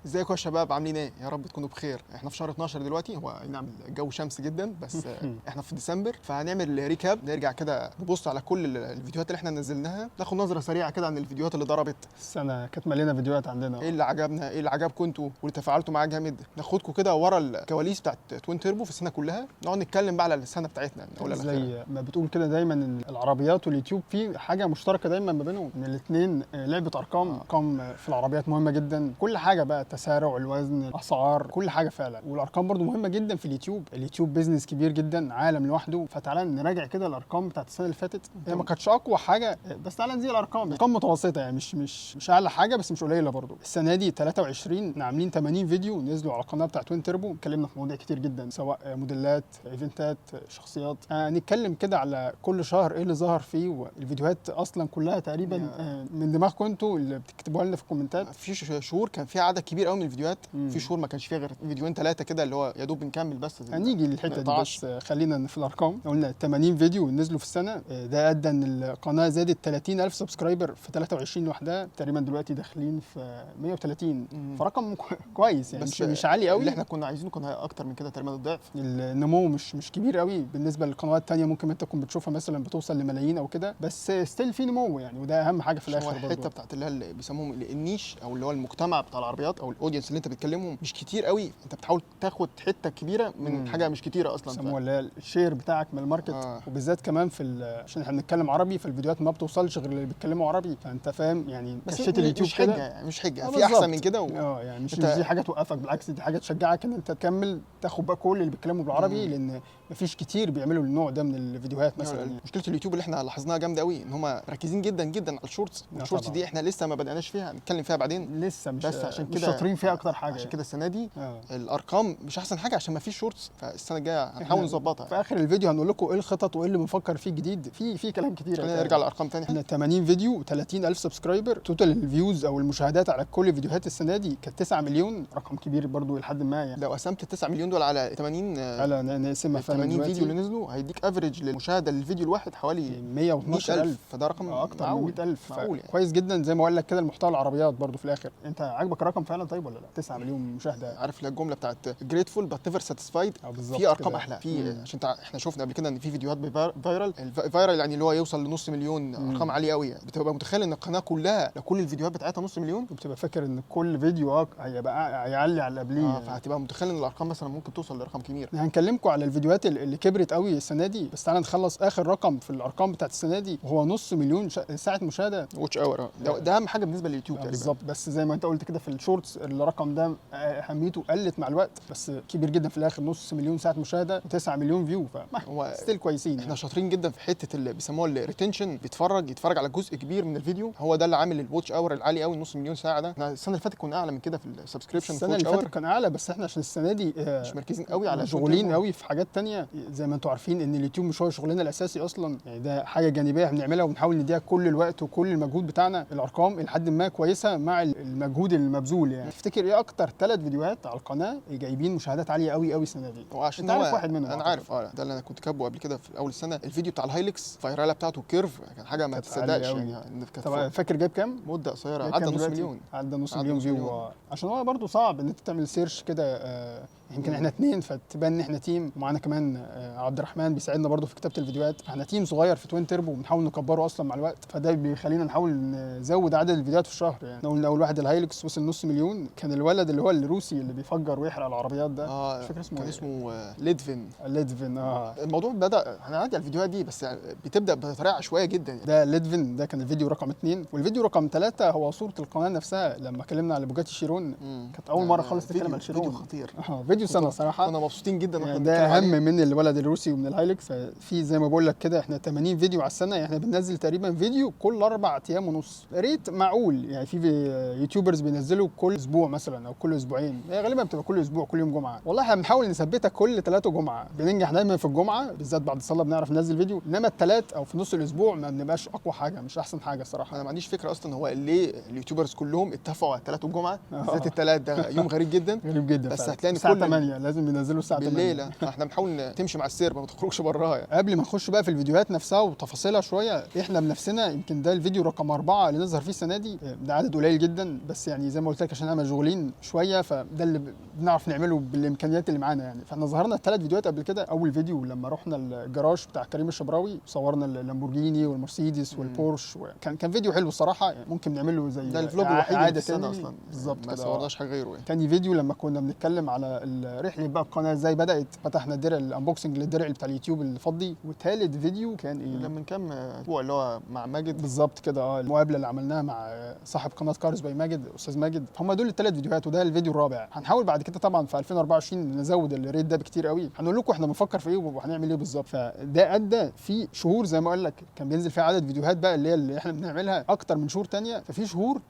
ازيكم يا شباب، عاملين ايه؟ يا رب تكونوا بخير. احنا في شهر 12 دلوقتي، هو اي نعم الجو شمس جدا بس احنا في ديسمبر، فهنعمل ريكاب، نرجع كده نبص على كل الفيديوهات اللي احنا نزلناها، ناخد نظره سريعه كده عن الفيديوهات اللي ضربت. السنة كانت مليانة فيديوهات عندنا. ايه اللي عجبنا، ايه اللي عجبكم انتوا واللي تفاعلتوا معاه جامد. ناخدكم كده ورا الكواليس بتاعت توين تيربو في السنه كلها، نقعد نتكلم بقى على السنه بتاعتنا من اولها لاخرها. زي ما بتقول كده دايما ان العربيات واليوتيوب في حاجة مشتركة دايما ما بينهم، ان الاثنين لعبة ارقام في العربيات مهمة جدا. كل حاجة بقى، التسارع، الوزن، الاسعار، كل حاجة فعلا. والارقام برضو مهمة جدا في اليوتيوب. اليوتيوب بيزنس كبير جدا، عالم لوحده. فتعالى نراجع كده الارقام بتاعت السنة اللي فاتت. هي ما كانتش اقوى حاجة، بس تعالى نزيل ارقام متوسطة، يعني مش اعلى حاجة بس مش قليلة برضو. السنة دي 23 عاملين 80 فيديو نزلوا على القناة بتاعت توين تيربو. اتكلمنا في مواضيع كتير جدا، سواء موديلات، ايفنتات، شخصيات. نتكلم كده على كل شهر ايه اللي ظهر فيه. والفيديوهات اصلا كلها تقريبا من دماغكم انتوا اللي بتكتبوها لنا في الكومنتات. في شهور كان فيها عدد كبير قوي من الفيديوهات، في شهور ما كانش فيها غير فيديوين ثلاثه كده، اللي هو يا دوب بنكمل بس. هنيجي للحته دي، بس خلينا في الارقام. قلنا 80 فيديو نزلوا في السنه، ده ادى ان القناه زادت 30,000 سبسكرايبر في 23 لوحدها. تقريبا دلوقتي داخلين في 130، فرقم كويس يعني، بس مش عالي قوي. اللي احنا كنا عايزينه كان اكتر من كده، تقريبا الضعف. النمو مش كبير قوي بالنسبه للقنوات الثانيه، ممكن انت تكون بتشوفها مثلا بتوصل لملايين او كده، بس ستيل في نمو يعني، وده اهم حاجه في الاخر. برضه الحته بتاعت اللي بيسموهم النيش، او اللي هو المجتمع بتاع العربيات، او الاودينس اللي انت بتكلمهم مش كتير قوي. انت بتحاول تاخد حته كبيره من حاجه مش كتيره اصلا، بيسموها اللي هي الشير بتاعك من الماركت. وبالذات كمان عشان احنا بنتكلم عربي، فالفيديوهات ما بتوصلش غير اللي بيتكلموا عربي، فانت فاهم يعني. كشيت اليوتيوب مش حجه يعني، مش حجه، في بالزبط. احسن من كده يعني مش دي حاجه توقفك، بالعكس دي حاجه تشجعك ان انت تكمل، تاخد بقى كل اللي بيتكلموا بالعربي، لان مفيش كتير بيعملوا النوع ده من الفيديوهات مثلا. يعني مشكله اليوتيوب اللي احنا لاحظناها جامده قوي، ان هم مركزين جدا جدا على الشورتس. الشورتس دي احنا لسه ما بدأناش فيها، هنتكلم فيها بعدين لسه، بس عشان كده مش شاطرين فيها اكتر حاجه. عشان كده السنه دي الارقام مش احسن حاجه، عشان ما فيش شورتس. فالسنه الجايه هنحاول نظبطها. في اخر الفيديو هنقول لكم ايه الخطط وايه اللي بنفكر فيه جديد. في كلام كتير. خلينا نرجع للارقام تاني. احنا 80 فيديو و30,000 سبسكرايبر. توتال الفيوز او المشاهدات على كل فيديوهات السنه دي كانت 9 مليون، رقم كبير برضو لحد ما يعني. لو قسمت ال 9 مليون دول على 80 نقسمها فعلا 80 فيديو اللي نزلوا، هيديك افريج للمشاهده للفيديو الواحد حوالي 112,000. فده رقم اكتر من 100,000، معقول يعني. كويس جدا. زي ما اقول لك كده، المحتوى العربيات برضو في الاخر. انت عاجبك الرقم فعلا طيب ولا لا؟ 9 مليون مشاهده. عارف الجمله بتاعت جريتفول بات نيفر ساتيسفايد؟ في ارقام احلى. عشان احنا شفنا قبل كده ان في فيديوهات فايرال يعني اللي هو يوصل لنص مليون، ارقام عاليه قوي. بتبقى متخيل ان القناه كلها لو كل الفيديوهات بتاعتها نص مليون، وبتبقى فاكر ان كل فيديو هيبقى هيعلي على اللي قبليه. فهتبقى متخيل ان الارقام مثلا ممكن توصل لرقم كبير. هنكلمكم على الفيديوهات اللي كبرت قوي السنه دي، بس تعالى نخلص اخر رقم في الارقام بتاعت السنه دي، وهو نص مليون ساعه مشاهده، واتش اور. ده اهم حاجه بالنسبه لليوتيوب تقريبا. بالظبط. بس زي ما انت قلت كده في الشورتس، الرقم ده اهميته قلت مع الوقت، بس كبير جدا في الاخر. نص مليون ساعه مشاهده و9 مليون فيو، هو ستيل كويسين. احنا شاطرين جدا في حته اللي بيسموها الريتنشن، يتفرج على جزء كبير من الفيديو، هو ده اللي عامل الواتش اور العالي قوي، نص مليون ساعه. ده احنا السنه اللي فاتت كنا اعلى من كده في السبسكريبشن. السنه اللي فاتت كان اعلى، بس احنا عشان السنه دي مش مركزين قوي على مشغولين قوي في حاجات تانية. زي ما انتم عارفين ان اليوتيوب مش هو شغلنا الاساسي اصلا، يعني ده حاجه جانبيه بنعملها وبنحاول نديها كل الوقت وكل المجهود بتاعنا. الارقام لحد ما كويسه مع المجهود المبذول يعني. تفتكر ايه اكتر 3 فيديوهات على القناه جايبين مشاهدات عاليه قوي السنه دي؟ وعشان تعرف واحد منهم. انا عارف ده اللي انا كنت كاتبه قبل كده في اول السنه. الفيديو بتاع الهايلكس فايراله بتاعته كيرف، كان حاجه ما تصدقش يعني. طب فاكر جايب كام؟ مده قصيره عدى نص مليون. عدى نص مليون فيو. عشان هو برضه صعب ان انت تعمل سيرش كده. يمكن احنا 2 فتبان ان احنا تيم، ومعانا كمان عبد الرحمن بيساعدنا برضه في كتابه الفيديوهات. احنا تيم صغير في توين تيربو، وبنحاول نكبره اصلا مع الوقت، فده بيخلينا نحاول نزود عدد الفيديوهات في الشهر يعني. قلنا اول واحد الهايلكس وصل نص مليون، كان الولد اللي هو الروسي اللي بيفجر ويحرق العربيات ده، مش فاكر اسمه. كان اسمه ليدفين. الموضوع بدا، هنعدي على الفيديوهات دي بس بتبدا بطريقه عشوائيه جدا يعني. ده ليدفين، ده كان الفيديو رقم 2، والفيديو رقم 3 هو صوره القناه نفسها لما اتكلمنا على بوجاتي شيرون. كانت اول مره خالص نتكلم عن شيرون. فيديو خطير. فيديو سنه صراحه. كنا مبسوطين جدا يعني ده اهم من الولد الروسي ومن الهايلكس. في زي ما بقول لك كده، احنا 80 فيديو على السنه يعني. احنا بننزل تقريبا فيديو كل 4 ايام ونص، ريت معقول يعني. في يوتيوبرز بينزلوا كل اسبوع مثلا او كل اسبوعين، هي غالبا بتبقى كل اسبوع كل يوم جمعه. والله احنا بنحاول نثبتها كل 3 جمعه، بننجح دايما في الجمعه بالذات بعد الصلاه بنعرف ننزل فيديو، انما الثلاث او في نص الاسبوع ما بنبقاش اقوى حاجه، مش احسن حاجه الصراحه. انا ما عنديش فكره اصلا هو ليه اليوتيوبرز كلهم اتفقوا على 3 الجمعه، بالذات الثلاث ده يوم غريب جدا. غريب جدا بس فعلا. هتلاقي ساعة كل 8 لازم ينزلوا الساعه 8 بالليل. احنا بنحاول تمشي مع السير ما تخرجش براها يعني. قبل ما نخش بقى في الفيديوهات نفسها وتفاصيلها شويه، احنا بنفسنا يمكن ده الفيديو رقم 4 اللي نظهر فيه السنه دي. ده عدد قليل جدا، بس يعني زي ما قلت لك عشان احنا مشغولين شويه، فده اللي بنعرف نعمله بالامكانيات اللي معانا يعني. فاحنا ظهرنا 3 فيديوهات قبل كده. اول فيديو لما رحنا الجراج بتاع كريم الشبراوي، صورنا اللامبورجيني والمرسيدس والبورش، كان فيديو حلو الصراحه يعني. ممكن نعمله زي ده الفلوج الوحيد اللي في السنه تاني. اصلا بالظبط ما كده. صورناش حاجه غيره يعني. تاني فيديو لما كنا بنتكلم على رحله بقى القناه ازاي بدات، فتحنا الدرع الانبوكسنج للدرع بتاع اليوتيوب الفضي. وتالت فيديو كان ايه؟ لما من كام اسبوع اللي هو مع ماجد. بالظبط كده، المقابله اللي عملناها مع صاحب قناه كارز باي ماجد، استاذ ماجد. هم دول الثلاث فيديوهات، وده الفيديو الرابع. هنحاول بعد كده طبعا في 2024 نزود الريت ده بكتير قوي. هنقول لكم احنا بنفكر في ايه وهنعمل ايه بالظبط. فده ادى في شهور زي ما اقول لك كان بينزل فيها عدد فيديوهات بقى اللي احنا بنعملها اكتر من شهور تانية. ففي شهور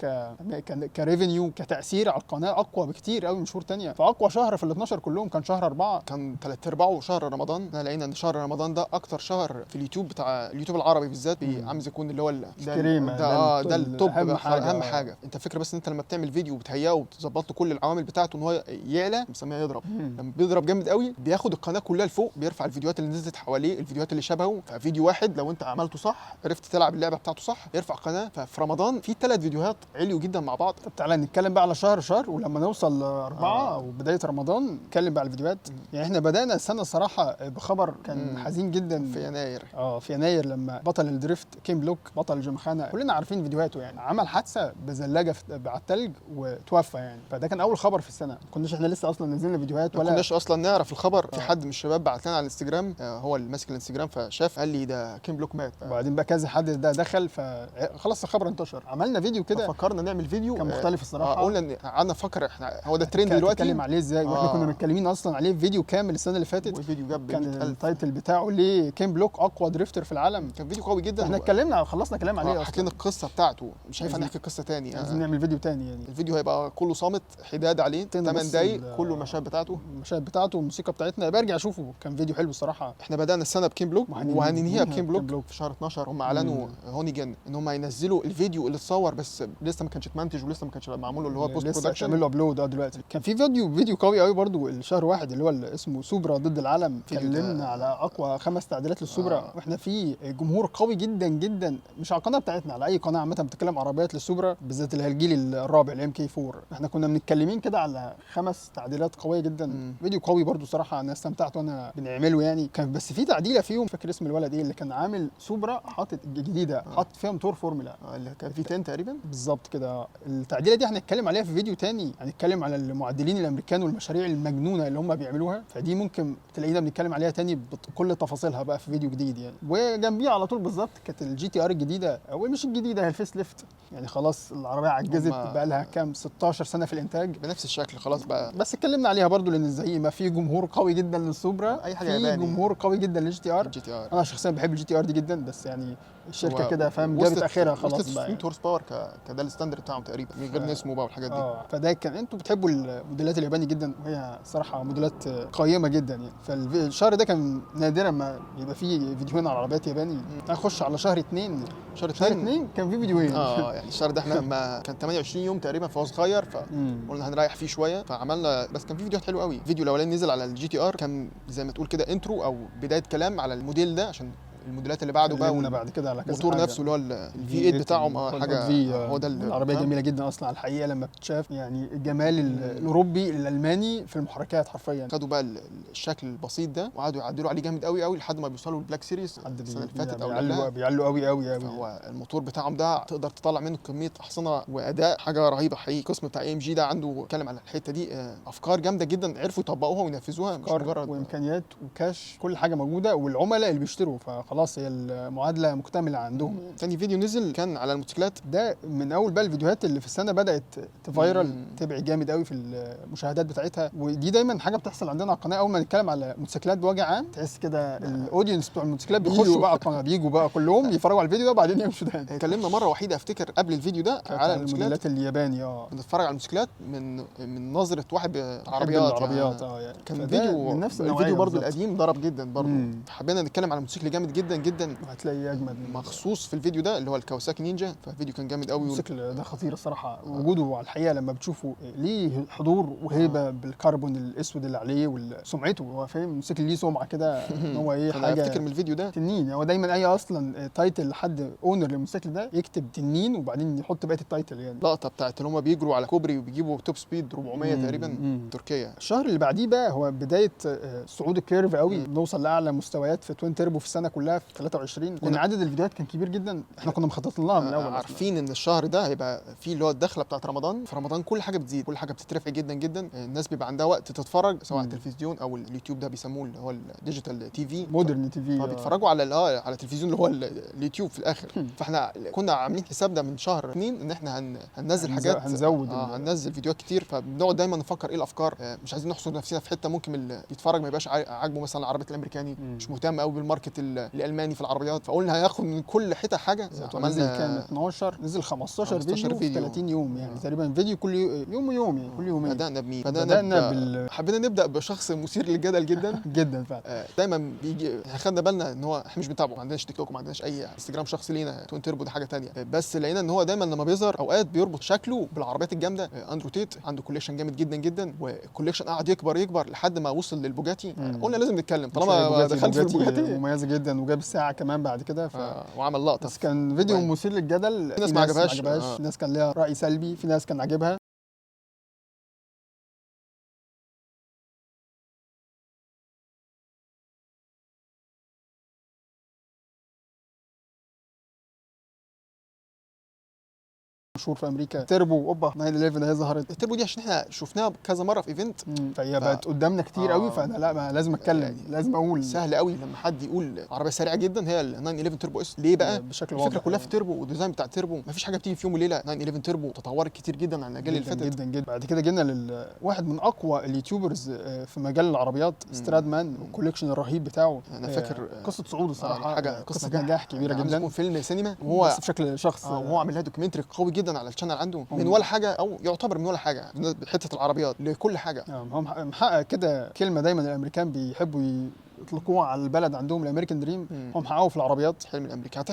كريفينيو كتاثير على القناه اقوى بكتير قوي من شهور تانية. فاقوى شهر في ال 12 كلهم كان شهر 4، كان 3/4 شهر رمضان. احنا لقينا ان شهر رمضان ده اكتر شهر في اليوتيوب بتاع اليوتيوب العربي بالذات عامل يكون اللي هو الكريمه ده التوب اهم حاجه. اهم حاجه. انت فكره بس ان انت لما بتعمل فيديو وبتهيئه وتظبط له كل العوامل بتاعته ان هو يعلى، بنسميها يضرب. لما بيضرب جامد قوي بياخد القناه كلها لفوق، بيرفع الفيديوهات اللي نزلت حواليه، الفيديوهات اللي شبهه. ففيديو واحد لو انت عملته صح، عرفت تلعب اللعبه بتاعته صح، يرفع القناه. ففي رمضان في 3 فيديوهات عليوا جدا مع بعض. طب تعالى نتكلم بقى على شهر ولما نوصل ل4 او بدايه رمضان نتكلم بقى على الفيديوهات. يعني احنا بدانا السنه الصراحه بخبر كان حزين جدا في يناير. في يناير لما بطل الدريفت كيم بلوك، بطل الجمخانه، كلنا عارفين فيديوهاته يعني، عمل حادثه بزلاجه على الثلج وتوفى يعني. فده كان اول خبر في السنه. ما كناش احنا لسه اصلا نزلنا فيديوهات ما ولا كناش اصلا نعرف الخبر. في حد من الشباب بعت لنا على الانستجرام، هو اللي ماسك الانستجرام، فشاف قال لي ده كيم بلوك مات. وبعدين بقى كذا حد ده دخل فخلاص الخبر انتشر. عملنا فيديو كده، فكرنا نعمل فيديو كان مختلف الصراحه. قلنا ان قعدنا نفكر احنا هو ده الترند دلوقتي نتكلم عليه ازاي، واحنا كنا متكلمين اصلا عليه في فيديو كامل السنه اللي فاتت. والفيديو جاب كان التايتل بتاعه ليه كيم بلوك اقوى دريفتر في العالم. كان فيديو قوي جدا. احنا اتكلمنا خلصنا كلام عليه اصلا، حكينا القصه بتاعته. مش هينفع نحكي قصه تاني. لازم نعمل فيديو تاني يعني. الفيديو هيبقى كله صامت حداد عليه 8 دقايق كله المشاهد بتاعته. المشاهد بتاعته والموسيقى بتاعتنا. برجع اشوفه، كان فيديو حلو الصراحه. احنا بدانا السنه بكيم بلوك وهننهيها بكيم بلوك في شهر 12. هم اعلنوا هونيجن ان هم هينزلوا الفيديو اللي اتصور بس لسه ما كانش اتمنتج ولسه ما كانش معمول اللي هو بوست برودكشن. عملوا ابلود دلوقتي. كان في فيديو قوي قوي برضو الشهر 1 اللي هو اسمه سوبرا ضد العالم. اتكلمنا على اقوى 5 تعديلات للسوبرا. واحنا في جمهور قوي جدا جدا، مش على القناه بتاعتنا، على اي قناه عامه بتتكلم عربيات للسوبرا بالذات اللي هي الجيل الرابع الام كي 4. احنا كنا بنتكلمين كده على 5 تعديلات قويه جدا. فيديو قوي برضو صراحه، انا استمتعت وانا بنعمله يعني. كان بس في تعديله فيهم، فاكر اسم الولد ايه اللي كان عامل سوبرا حاطط جديده، حاطط فيها موتور فورمولا اللي كان في 10 تقريبا. بالظبط كده. التعديله دي هنتكلم عليها في فيديو تاني. هنتكلم على المعدلين الامريكان والمشاريع المجنونه اللي هم بيعملوها. فدي ممكن تلاقينا بنتكلم عليها تاني بكل تفاصيلها بقى في فيديو جديد يعني. وجنبيه على طول بالظبط كانت الجي تي ار الجديده، او مش الجديده، هي الفيس ليفت يعني. خلاص العربيه عجزت بقى لها كام 16 سنه في الانتاج بنفس الشكل خلاص بقى. بس اتكلمنا عليها برضو لان زي ما في جمهور قوي جدا للسوبرا، اي حاجه في ياباني جمهور قوي جدا للجي تي ار. انا شخصيا بحب الجي تي ار دي جدا، بس يعني الشركه كده فاهم جابت اخرها خلاص بقى. 600 هورس باور كده الستاندرد بتاعهم تقريبا من غير نسمو بقى والحاجات دي. فده كان انتوا بتحبوا الموديلات الياباني جدا، وهي صراحه موديلات قيمه جدا يعني. فالشهر ده كان نادرا ما يبقى فيه فيديوهين على عربيات ياباني. هنخش على شهر 2. شهر 2 كان فيه فيديوهين. يعني الشهر ده احنا لما كان 28 يوم تقريبا فهو صغير، فقلنا هنريح فيه شويه فعملنا. بس كان فيه فيديوهات حلوه قوي. الفيديو الاولاني نزل على الجي تي ار، كان زي ما تقول كده انترو او بدايه كلام على الموديل ده، عشان الموديلات اللي بعده بقى بعد كده على كذا الموتور نفسه اللي هو الفي 8 بتاعهم حاجه. هو ده العربيه جميله جدا اصلا على الحقيقه لما بتشاف يعني الجمال الاوروبي الالماني في المحركات حرفيا. خدوا بقى الشكل البسيط ده وقعدوا يعدلوا عليه جامد قوي قوي لحد ما بيوصلوا للبلاك سيريز السنه اللي فاتت او بيعلوا قوي قوي قوي. هو الموتور بتاعهم ده تقدر تطلع منه كميه احصنه واداء حاجه رهيبه حقيقي. القسم بتاع اي ام جي ده عنده اتكلم على الحته دي افكار جامده جدا، عرفوا يطبقوها وينفذوها. مش مجرد وامكانيات وكاش، كل حاجه موجوده، والعملاء اللي بيشتروا فخلاص هي معادله مكتمله عندهم. تاني فيديو نزل كان على الموتوسيكلات. ده من اول بقى الفيديوهات اللي في السنه بدات تفايرل، تبعي جامد قوي في المشاهدات بتاعتها. ودي دايما حاجه بتحصل عندنا على القناه، اول ما نتكلم على موتوسيكلات بوجه عام تحس كده الاودينس بتوع الموتوسيكلات بيخشوا بقى القناه، بيجوا بقى كلهم يتفرجوا على الفيديو ده وبعدين يمشوا تاني. اتكلمنا مره وحيده افتكر قبل الفيديو ده على الموديلات الياباني. بنتفرج على الموتوسيكلات من نظره واحد عربيات يعني كان فيديو من نفس الفيديو برضه القديم ضرب جدا برضه. حبينا نتكلم على موتوسيكل جامد جدا جدا هتلاقيه اجمد من مخصوص في الفيديو ده اللي هو الكاواساكي نينجا، فالفيديو كان جامد قوي. الموتوسيكل ده خطير الصراحه، وجوده على الحقيقه لما بتشوفه ليه حضور وهيبه بالكربون الاسود اللي عليه وسمعته. هو فاهم الموتوسيكل ليه سمعه كده ان هو ايه انا حاجه افتكر من الفيديو ده تنين. هو دايما اي اصلا تايتل لحد اونر للموتوسيكل ده يكتب تنين وبعدين يحط بقيه التايتل يعني. لقطه بتاعت ان هم بيجروا على كوبري وبيجيبوا توب سبيد 400 تقريبا تركيا. الشهر اللي بعديه بقى هو بدايه صعود الكيرف قوي، نوصل لاعلى مستويات في توين تيربو في السنه كلها في 23. لان عدد الفيديوهات كان كبير جدا، احنا كنا مخططين لها من الاول. عارفين ان الشهر ده هيبقى فيه اللي هو الدخله بتاعت رمضان. في رمضان كل حاجه بتزيد، كل حاجه بتترفع جدا جدا، الناس بيبقى عندها وقت تتفرج سواء على التلفزيون او اليوتيوب، ده بيسموه اللي هو الديجيتال تي في، مودرن تي في، فبيتفرجوا على على التلفزيون اللي هو اليوتيوب في الاخر. فاحنا كنا عاملين حسابنا من شهر 2 ان احنا هننزل حاجات، هنزود هننزل فيديوهات كتير. فبنقعد دايما نفكر ايه الافكار، مش عايزين نحصر نفسنا في حته ممكن اللي يتفرج ما يبقاش عاجبه مثلا العربيات الامريكاني، مش مهتم قوي بالماركت الالماني في العربيات، فقلنا هياخد من كل حته حاجه. نزل كام 12 نزل 15 فيديو في 30 يوم يعني تقريبا، فيديو كل يوم ويوم يعني كل يومين. بدأنا بمين؟ بدأنا حبينا نبدأ بشخص مثير للجدل جدا جدا فعلا. دايما بيجي خدنا بالنا ان هو احنا مش بنتابعه، ما عندناش تيك توك وما عندناش اي انستجرام شخصي لينا، توين تيربو ده حاجه ثانيه، بس لقينا ان هو دايما لما بيظهر اوقات بيربط شكله بالعربيات الجامده. اندرو تيت عنده كوليكشن جامد جدا جدا، والكوليكشن قعد يكبر لحد ما وصل للبوجاتي. قلنا لازم نتكلم طالما دخلت في البوجاتي. مميزه جدا، وجاب الساعه كمان بعد كده وعمل لقطه. بس كان فيديو مثير للجدل، في ناس ما عجبهاش، في ناس كان ليها راي سلبي، في ناس كان عاجبها. مشهور في امريكا تيربو اوبا 911 هي ظهرت. التيربو دي عشان احنا شفناها كذا مره في ايفنت، فهي بقت قدامنا كتير قوي، فانا لا ما لازم اتكلم يعني لازم اقول. سهل قوي لما حد يقول عربيه سريعه جدا هي ال 911 تيربو اس. ليه بقى؟ بشكل الفكره كلها في تيربو والديزاين بتاع التيربو، مفيش حاجه بتيجي في يوم وليله. 911 تيربو تطورت كتير جدا عن الاجيال اللي فاتت جدا جدا. بعد كده جينا لواحد من اقوى اليوتيوبرز في مجال العربيات، سترادمان، والكوليكشن الرهيب بتاعه. انا فاكر قصه صعود الصراحه، حاجه قصه نجاح كبيره جدا. يكون فيلم سينما وهو بس بشكل شخص، وهو عامل لها دوكيومنتري قوي جدا على الشانل عنده، من ولا حاجه او يعتبر من ولا حاجه حته العربيات لكل حاجه. هو محقق كده كلمه دايما الامريكان بيحبوا يطلقوها على البلد عندهم، الامريكان دريم. هو محققه في العربيات، حلم الامريكان.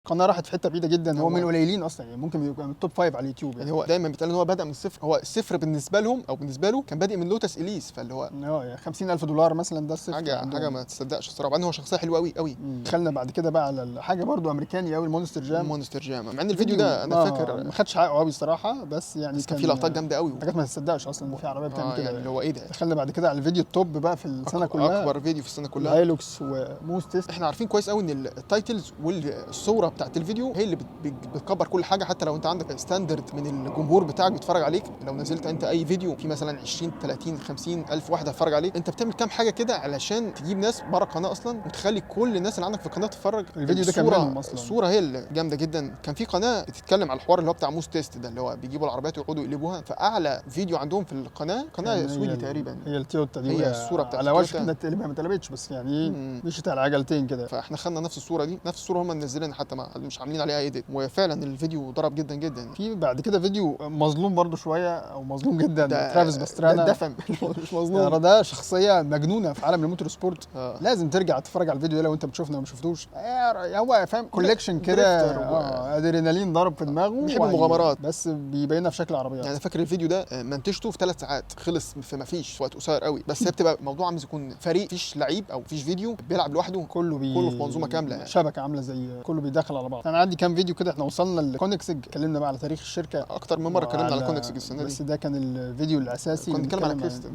القناه راحت في حته بعيده جدا. هو من القليلين اصلا يعني ممكن يبقى من التوب 5 على اليوتيوب يعني هو دايما بيتقال ان هو بدا من الصفر. هو الصفر بالنسبه لهم او بالنسبه له كان بادئ من لوتس اليس، فاللي هو يعني $50,000 مثلا، ده الصفر. حاجه ما تصدقش الصراحه. بعدين هو شخصيه حلوه قوي قوي. دخلنا بعد كده بقى على حاجه برضو امريكاني قوي، المونستر جام. مع ان الفيديو ده انا فاكر ما خدش حقه قوي الصراحه، بس يعني كان في لقطات جامده قوي، حاجات ما تصدقش اصلا ان في عربيه بتعمل كده. يعني اللي هو ايه ده. دخلنا بعد كده على الفيديو التوب بقى في السنه كلها، اكبر فيديو في السنه كلها، هايلوكس وموستس. احنا عارفين كويس قوي ان التايتلز والصوره بتاعت الفيديو هي اللي بتكبر كل حاجه. حتى لو انت عندك ستاندرد من الجمهور بتاعك بيتفرج عليك، لو نزلت انت اي فيديو في مثلا 20 30 50 الف واحد هتفرج عليك، انت بتعمل كام حاجه كده علشان تجيب ناس بره القناه اصلا وتخلي كل الناس اللي عندك في القناه تتفرج. الفيديو ده كان منهم اصلا. الصوره هي اللي جامده جدا. كان في قناه بتتكلم على الحوار اللي هو بتاع موس تيست ده، اللي هو بيجيبوا العربيات ويقعدوا يقلبوها. فاعلى فيديو عندهم في القناه قناه سويدي تقريبا، هي التويوتا دي، هي الصوره بتاعت على وشك انها تقلبها، ما اتقلبتش بس يعني مشيت على عجلتين كده. فاحنا خدنا نفس الصوره دي، نفس الصوره هم منزلينها حتى مش عاملين عليها ايديت، وفعلا الفيديو ضرب جدا جدا. في بعد كده فيديو مظلوم برضو شويه او مظلوم جدا، ترافيس باسترانا. ده دفن مش مظلوم، ده شخصيه مجنونه في عالم الموتور سبورت. لازم ترجع تتفرج على الفيديو ده لو انت بتشوفنا وما شفتوش. هو فاهم كوليكشن كده، ادرينالين ضرب في دماغه، بيحب المغامرات، بس بيبينها في شكل عربيات. يعني فاكر الفيديو ده منتجته في 3 ساعات، خلص في ما فيش وقت قصير قوي. بس هي بتبقى موضوع عامل يكون فريق، مفيش لعيب او مفيش فيديو بيلعب لوحده، كله في منظومه كامله يعني. شبكه عامله زي كله بيدخل على بعض. انا عندي كام فيديو كده. احنا وصلنا لكونكسج، اتكلمنا بقى على تاريخ الشركه اكتر من مره، اتكلمنا على كونكسج السنه دي، بس ده كان الفيديو الاساسي. كنا بنتكلم على كريست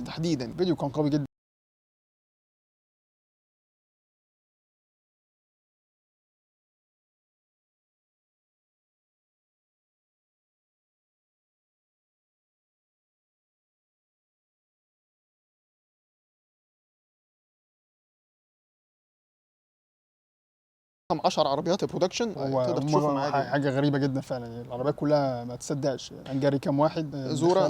تحديدا. الفيديو كان قوي جدا. 10 عربيات برودكشن تقدر تشوفهم عادي. حاجه غريبه جدا فعلا يعني، العربيات كلها ما تصدقش يعني. هنجري كام واحد. زورا.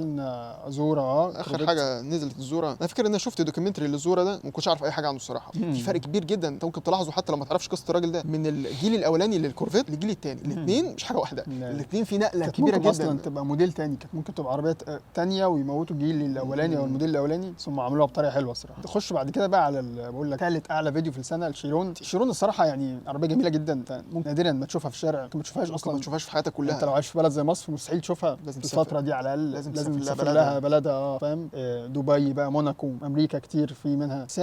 زورا اخر حاجه نزلت الزورا، انا فاكر ان انا شفت دوكيومنتري للزورا ده، ما كنتش اعرف اي حاجه عنه الصراحه. في فرق كبير جدا انت ممكن تلاحظه حتى لو ما تعرفش قصه الراجل ده، من الجيل الاولاني للكورفيت للجيل الثاني، الاثنين مش حاجه واحده، الاثنين في نقله كبيره جدا. اصلا تبقى موديل ثاني، كانت ممكن تبقى عربيات ثانيه ويموتوا الجيل الاولاني او الموديل الاولاني، ثم عملوها بطريقه حلوه الصراحه. تخش بعد كده بقى على بقول لك ثالث اعلى فيديو في السنه الشيرون. الشيرون الصراحه يعني عربيه جميله جدا، انت ممكن نادرا ما تشوفها في الشارع، ممكن ما تشوفهاش اصلا، ما تشوفهاش في حياتك كلها. انت لو عايش في بلد زي مصر مستحيل تشوفها لازم الفتره دي على الاقل، لازم تسافر لها بلدها. فاهم؟ دبي بقى، موناكو، امريكا كتير في منها. بس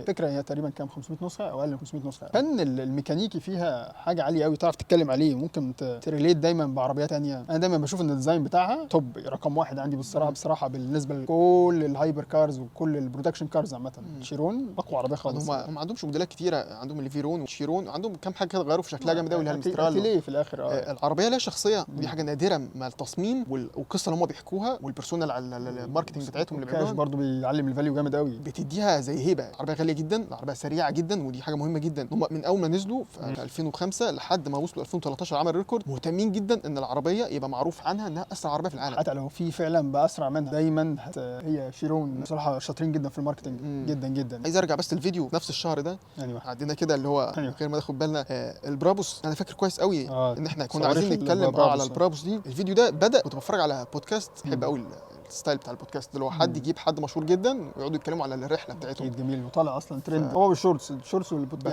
فكره هي تقريبا كام 500 نسخه او اقل من 500 نسخه. فن الميكانيكي فيها حاجه عاليه قوي، تعرف تتكلم عليه، ممكن تريليت دايما بعربيات ثانيه. انا دايما بشوف ان الديزاين بتاعها توب، رقم واحد عندي بصراحه بالنسبه لكل الهايبر كارز وكل البرودكشن كارز عامه. شيرون اقوى عربيه خالص. هم ما عندهمش موديلات كتيره، عندهم الفيرون والشيرون، عندهم كام حاجه كده غيروا في شكلها جامد قوي، اللي هي المسترال في الاخر. العربيه لها شخصيه، ودي حاجه نادره مع التصميم والقصه اللي هم بيحكوها والبيرسونال على الماركتنج بتاعتهم اللي بيعملوها، برضه بيعلم الفاليو جامد قوي، بتديها زي هيبه. العربيه غاليه جدا، العربيه سريعه جدا، ودي حاجه مهمه جدا. هم من اول ما نزلوا في 2005 لحد ما وصلوا 2013 عمل ريكورد، مهتمين جدا ان العربيه يبقى معروف عنها انها اسرع عربيه في العالم، حتى لو في فعلا باسرع منها دايما. هي شيرون بصراحه شاطرين جدا في الماركتنج، جدا جدا. عايز ارجع بس الفيديو نفس الشهر ده، عدينا كده اللي هو غير ما ناخد بالنا البرابوس. انا فاكر كويس قوي ان احنا كنا عايزين نتكلم على البرابوس دي. الفيديو ده بدا كنت بتفرج على بودكاست، بحب قوي الستايل بتاع البودكاست، اللي هو حد يجيب حد مشهور جدا ويقعدوا يتكلموا على الرحله بتاعتهم. جميل، وطالع اصلا ترند. هو الشورتس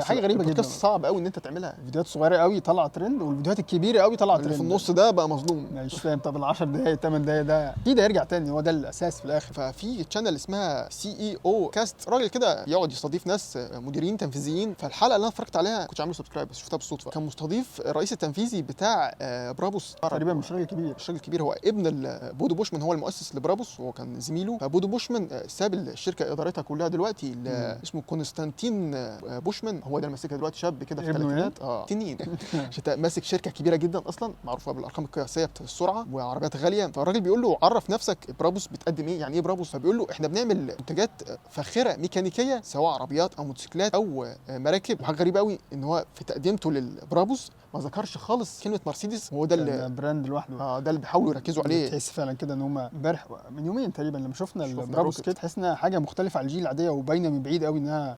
حاجه غريبه جدا. البودكاست صعب قوي ان انت تعملها، فيديوهات صغيره قوي طلع ترند، والفيديوهات الكبيره قوي طلع ترند. في النص ده بقى مظلوم، مش فاهم. طب ال10 دقائق 8 دقائق ده اكيد هيرجع تاني، هو ده الاساس في الاخر. ففي تشانل اسمها CEO كاست، راجل كده يقعد يستضيف ناس مديرين تنفيذيين. فالحلقه اللي انا اتفرجت عليها كنت عامل سبسكرايب بس شفتها بالصدفه، كان مستضيف الرئيس التنفيذي بتاع برابوس، تقريبا مش راجل كبير، هو ابن بودو بوشمان، هو المؤسس لبرابوس وهو كان زميله. فبودو بوشمان ساب الشركه ادارتها كلها دلوقتي اسمه كونستانتين بوشمان، هو ده اللي ماسكها دلوقتي، شاب كده في الثلاثينات تنين ماسك شركه كبيره جدا اصلا معروفه بالارقام القياسيه بتاع السرعه وعربيات غاليه. فالراجل بيقول له عرف نفسك، برابوس بتقدم ايه، يعني ايه برابوس؟ فبيقول له احنا بنعمل منتجات فاخره ميكانيكيه، سواء عربيات او موتوسيكلات او مراكب. وحاجه غريبه قوي ان هو في تقديمته للبرابوس ما ذكرش خالص كلمه مرسيدس، وهو ده براند لوحده. ده اللي بيحاولوا يركزوا عليه. تحس فعلا كده ان هم امبارح من يومين تقريبا لما شفنا البرابوس كده، تحس انها حاجه مختلفه عن الجيل العاديه، وباينه من بعيد قوي انها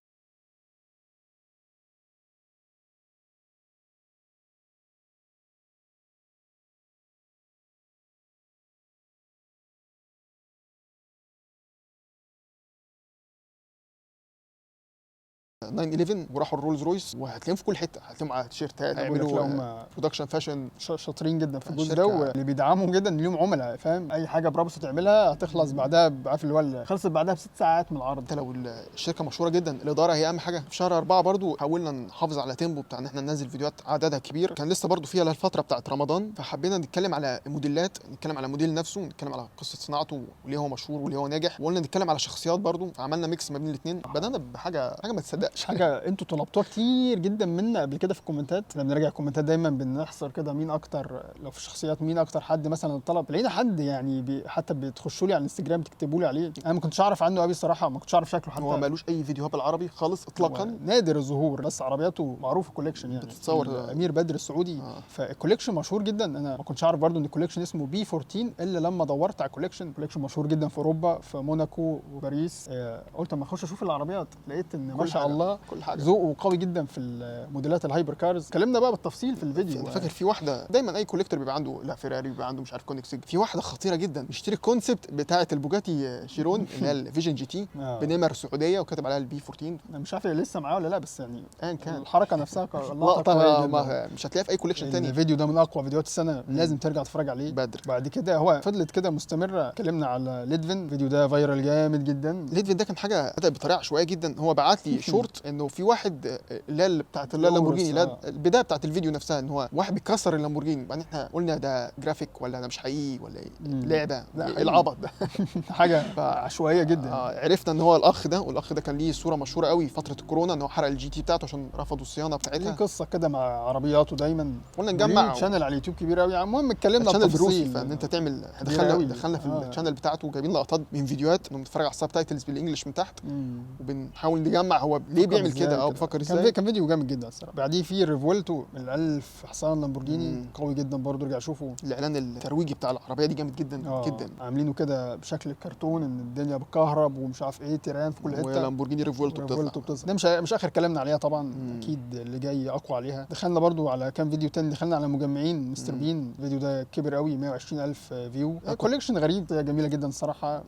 وراحوا الرولز رويس، وهتلاقيهم في كل حته، هتلاقيهم على تيشيرتات، هيعملوا برودكشن فاشن، شاطرين جدا في الجزء ده، واللي بيدعمهم جدا ليهم عملاء. فاهم؟ اي حاجه برابوس تعملها هتخلص بعدها، عارف اللي هو خلصت بعدها ب6 ساعات من العرض. انت لو الشركه مشهوره جدا، الاداره هي اهم حاجه. في شهر 4 برضو حاولنا نحافظ على تيمبو بتاع ان احنا ننزل فيديوهات عددها كبير، كان لسه برضو فيها الفتره بتاعت رمضان، فحبينا نتكلم على موديلات، نتكلم على موديل نفسه، نتكلم على قصه صناعته وليه هو مشهور وليه هو ناجح، وقلنا نتكلم على شخصيات برضو، فعملنا ميكس ما بين الاثنين. بدانا بحاجه ما تصدقش، حاجه انتوا طلبتوها كتير جدا منا قبل كده في الكومنتات. لما بنراجع الكومنتات دايما بنحصر كده مين اكتر، لو في الشخصيات مين اكتر حد مثلا طلب. لقينا حد يعني حتى بتخشوا لي على الانستجرام تكتبوا لي عليه، انا ما كنتش اعرف عنه قوي الصراحه، ما كنتش اعرف شكله حتى، هو مالوش اي فيديوهات بالعربي خالص اطلاقا، نادر الظهور، بس عربياته معروفه كوليكشن يعني بتتصور امير بدر السعودي. فالكوليكشن مشهور جدا. انا ما كنتش عارف برضو ان الكوليكشن اسمه B14 الا لما دورت على الكوليكشن مشهور جدا في اوروبا، في موناكو وباريس. قلت اما اخش اشوف العربيات، لقيت ان ما شاء الله ذوقه قوي جدا في الموديلات الهايبر كارز. اتكلمنا بقى بالتفصيل في الفيديو. انا فاكر في واحده دايما اي كوليكتور بيبقى عنده، لا فيراري بيبقى عنده مش عارف كونيكسيج، في واحده خطيره جدا مشتري الكونسبت بتاعه البوجاتي شيرون اللي هي الفيجن جي تي بنمر سعوديه، وكاتب عليها الB14. انا مش عارف لسه معاه ولا لا، بس يعني كان الحركه نفسها لقطه مش هتلاقيها في اي كوليكشن تاني. الفيديو ده من اقوى فيديوهات السنه، لازم ترجع تتفرج عليه بدر. بعد كده هو فضلت كده مستمره. اتكلمنا على ليدفن، الفيديو ده فايرال جامد جدا. ليدفن ده كان حاجه بدأ بطريقه عشوائيه جدا، هو بعت لي شورت انه في واحد اللي هي بتاعه اللامبورجيني، البدايه بتاعه الفيديو نفسها ان هو واحد بيكسر اللامبورجيني، بعدين احنا قلنا ده جرافيك ولا ده مش حقيقي ولا ايه، لعبه، ايه العبط ده حاجه عشوائيه جدا. عرفنا ان هو الاخ ده، والاخ ده كان ليه صوره مشهوره قوي في فتره الكورونا، ان هو حرق الجي تي بتاعته عشان رفضوا الصيانه بتاعتها. ليه قصه كده مع عربياته دايما. قلنا نجمع شانل على اليوتيوب كبير قوي. المهم اتكلمنا بالتفصيل، فان انت تعمل دخلنا في الشانل بتاعته، جايبين لقطات من فيديوهات، بنتفرج على السب تايتلز بالانجلش من تحت، وبنحاول نجمع هو ليه بيعمل كده او بيفكر ازاي؟ كان فيديو جامد جدا الصراحه. بعديه في ريفولتو ال1000 حصان لامبورجيني قوي جدا برضه، ارجع شوفه. الاعلان الترويجي بتاع العربيه دي جامد جدا جدا، عاملينه كده بشكل كرتون ان الدنيا بتكهرب ومش عارف ايه، تيران في كل حته، ولامبورجيني ريفولتو بتطلع. ده مش اخر كلامنا عليها طبعا. اكيد اللي جاي اقوى عليها. دخلنا برضو على كام فيديو تاني، دخلنا على مجمعين مستر بين. الفيديو ده كبر قوي، 120,000 فيو. كوليكشن غريب، جميله جدا الصراحه.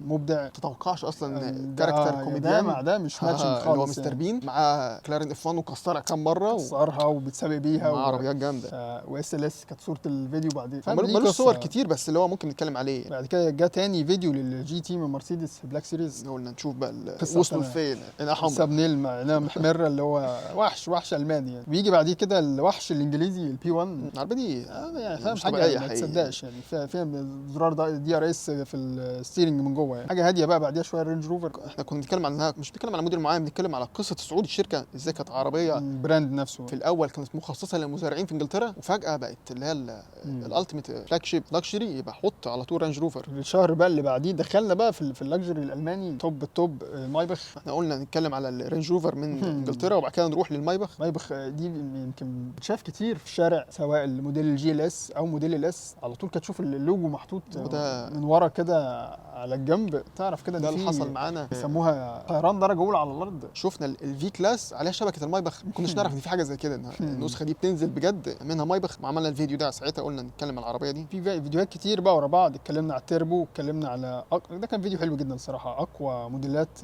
مبدع. تتوقعش اصلا كاركتر كوميديان ده مش ماتشنج خالص، اللي هو مستر بين مع كلارين اف 1 وكسرها كام مره، كسرها وبتسابق بيها مع عربيات جامده. واس ال اس كانت صوره الفيديو. بعدين ملوش صور كتير بس اللي هو ممكن نتكلم عليه. بعد كده جه تاني فيديو للجي تي من مرسيدس بلاك سيريز. قلنا نشوف بقى وصلوا لفين. انا حمر سابنيل مع عينها محمره اللي هو وحش الماني يعني. بيجي بعديه كده الوحش الانجليزي البي 1. العربيه دي يعني فاهم حاجه ما تصدقش يعني. فيها زرار دي ار اس في الستيرنج من جوه يعني. حاجه هاديه بقى. بعديها شويه رينج روفر. احنا كنا بنتكلم عنها، مش بنتكلم على موديل معين، بنتكلم على قصه صعود الشركه ازاي. كانت عربيه البراند نفسه في الاول كانت مخصصه للمزارعين في انجلترا، وفجاه بقت اللي هي الالتيميت فلاج شيب لاكشري، يبقى حط على طول رينج روفر. الشهر بقى اللي بعديه دخلنا بقى في اللكجري الالماني توب التوب مايبخ. احنا قلنا نتكلم على الرينج روفر من انجلترا وبعد كده نروح للمايبخ. مايبخ دي يمكن بتشاف كتير في الشارع، سواء الموديل الجي ال اس او موديل الاس. على طول كانت تشوف اللوجو محطوط من ورا كده على الجنب، تعرف كده ده اللي حصل معانا. بيسموها طيران درجه اولى على الارض. شفنا الفي كلاس عليها شبكه المايبخ، ما كناش نعرف ان في حاجه زي كده، النسخه دي بتنزل بجد منها مايبخ. وعملنا الفيديو ده ساعتها، قلنا نتكلم على العربيه دي. في فيديوهات كتير بقى ورا بعض، اتكلمنا على التيربو، اتكلمنا على ده كان فيديو حلو جدا الصراحه. اقوى موديلات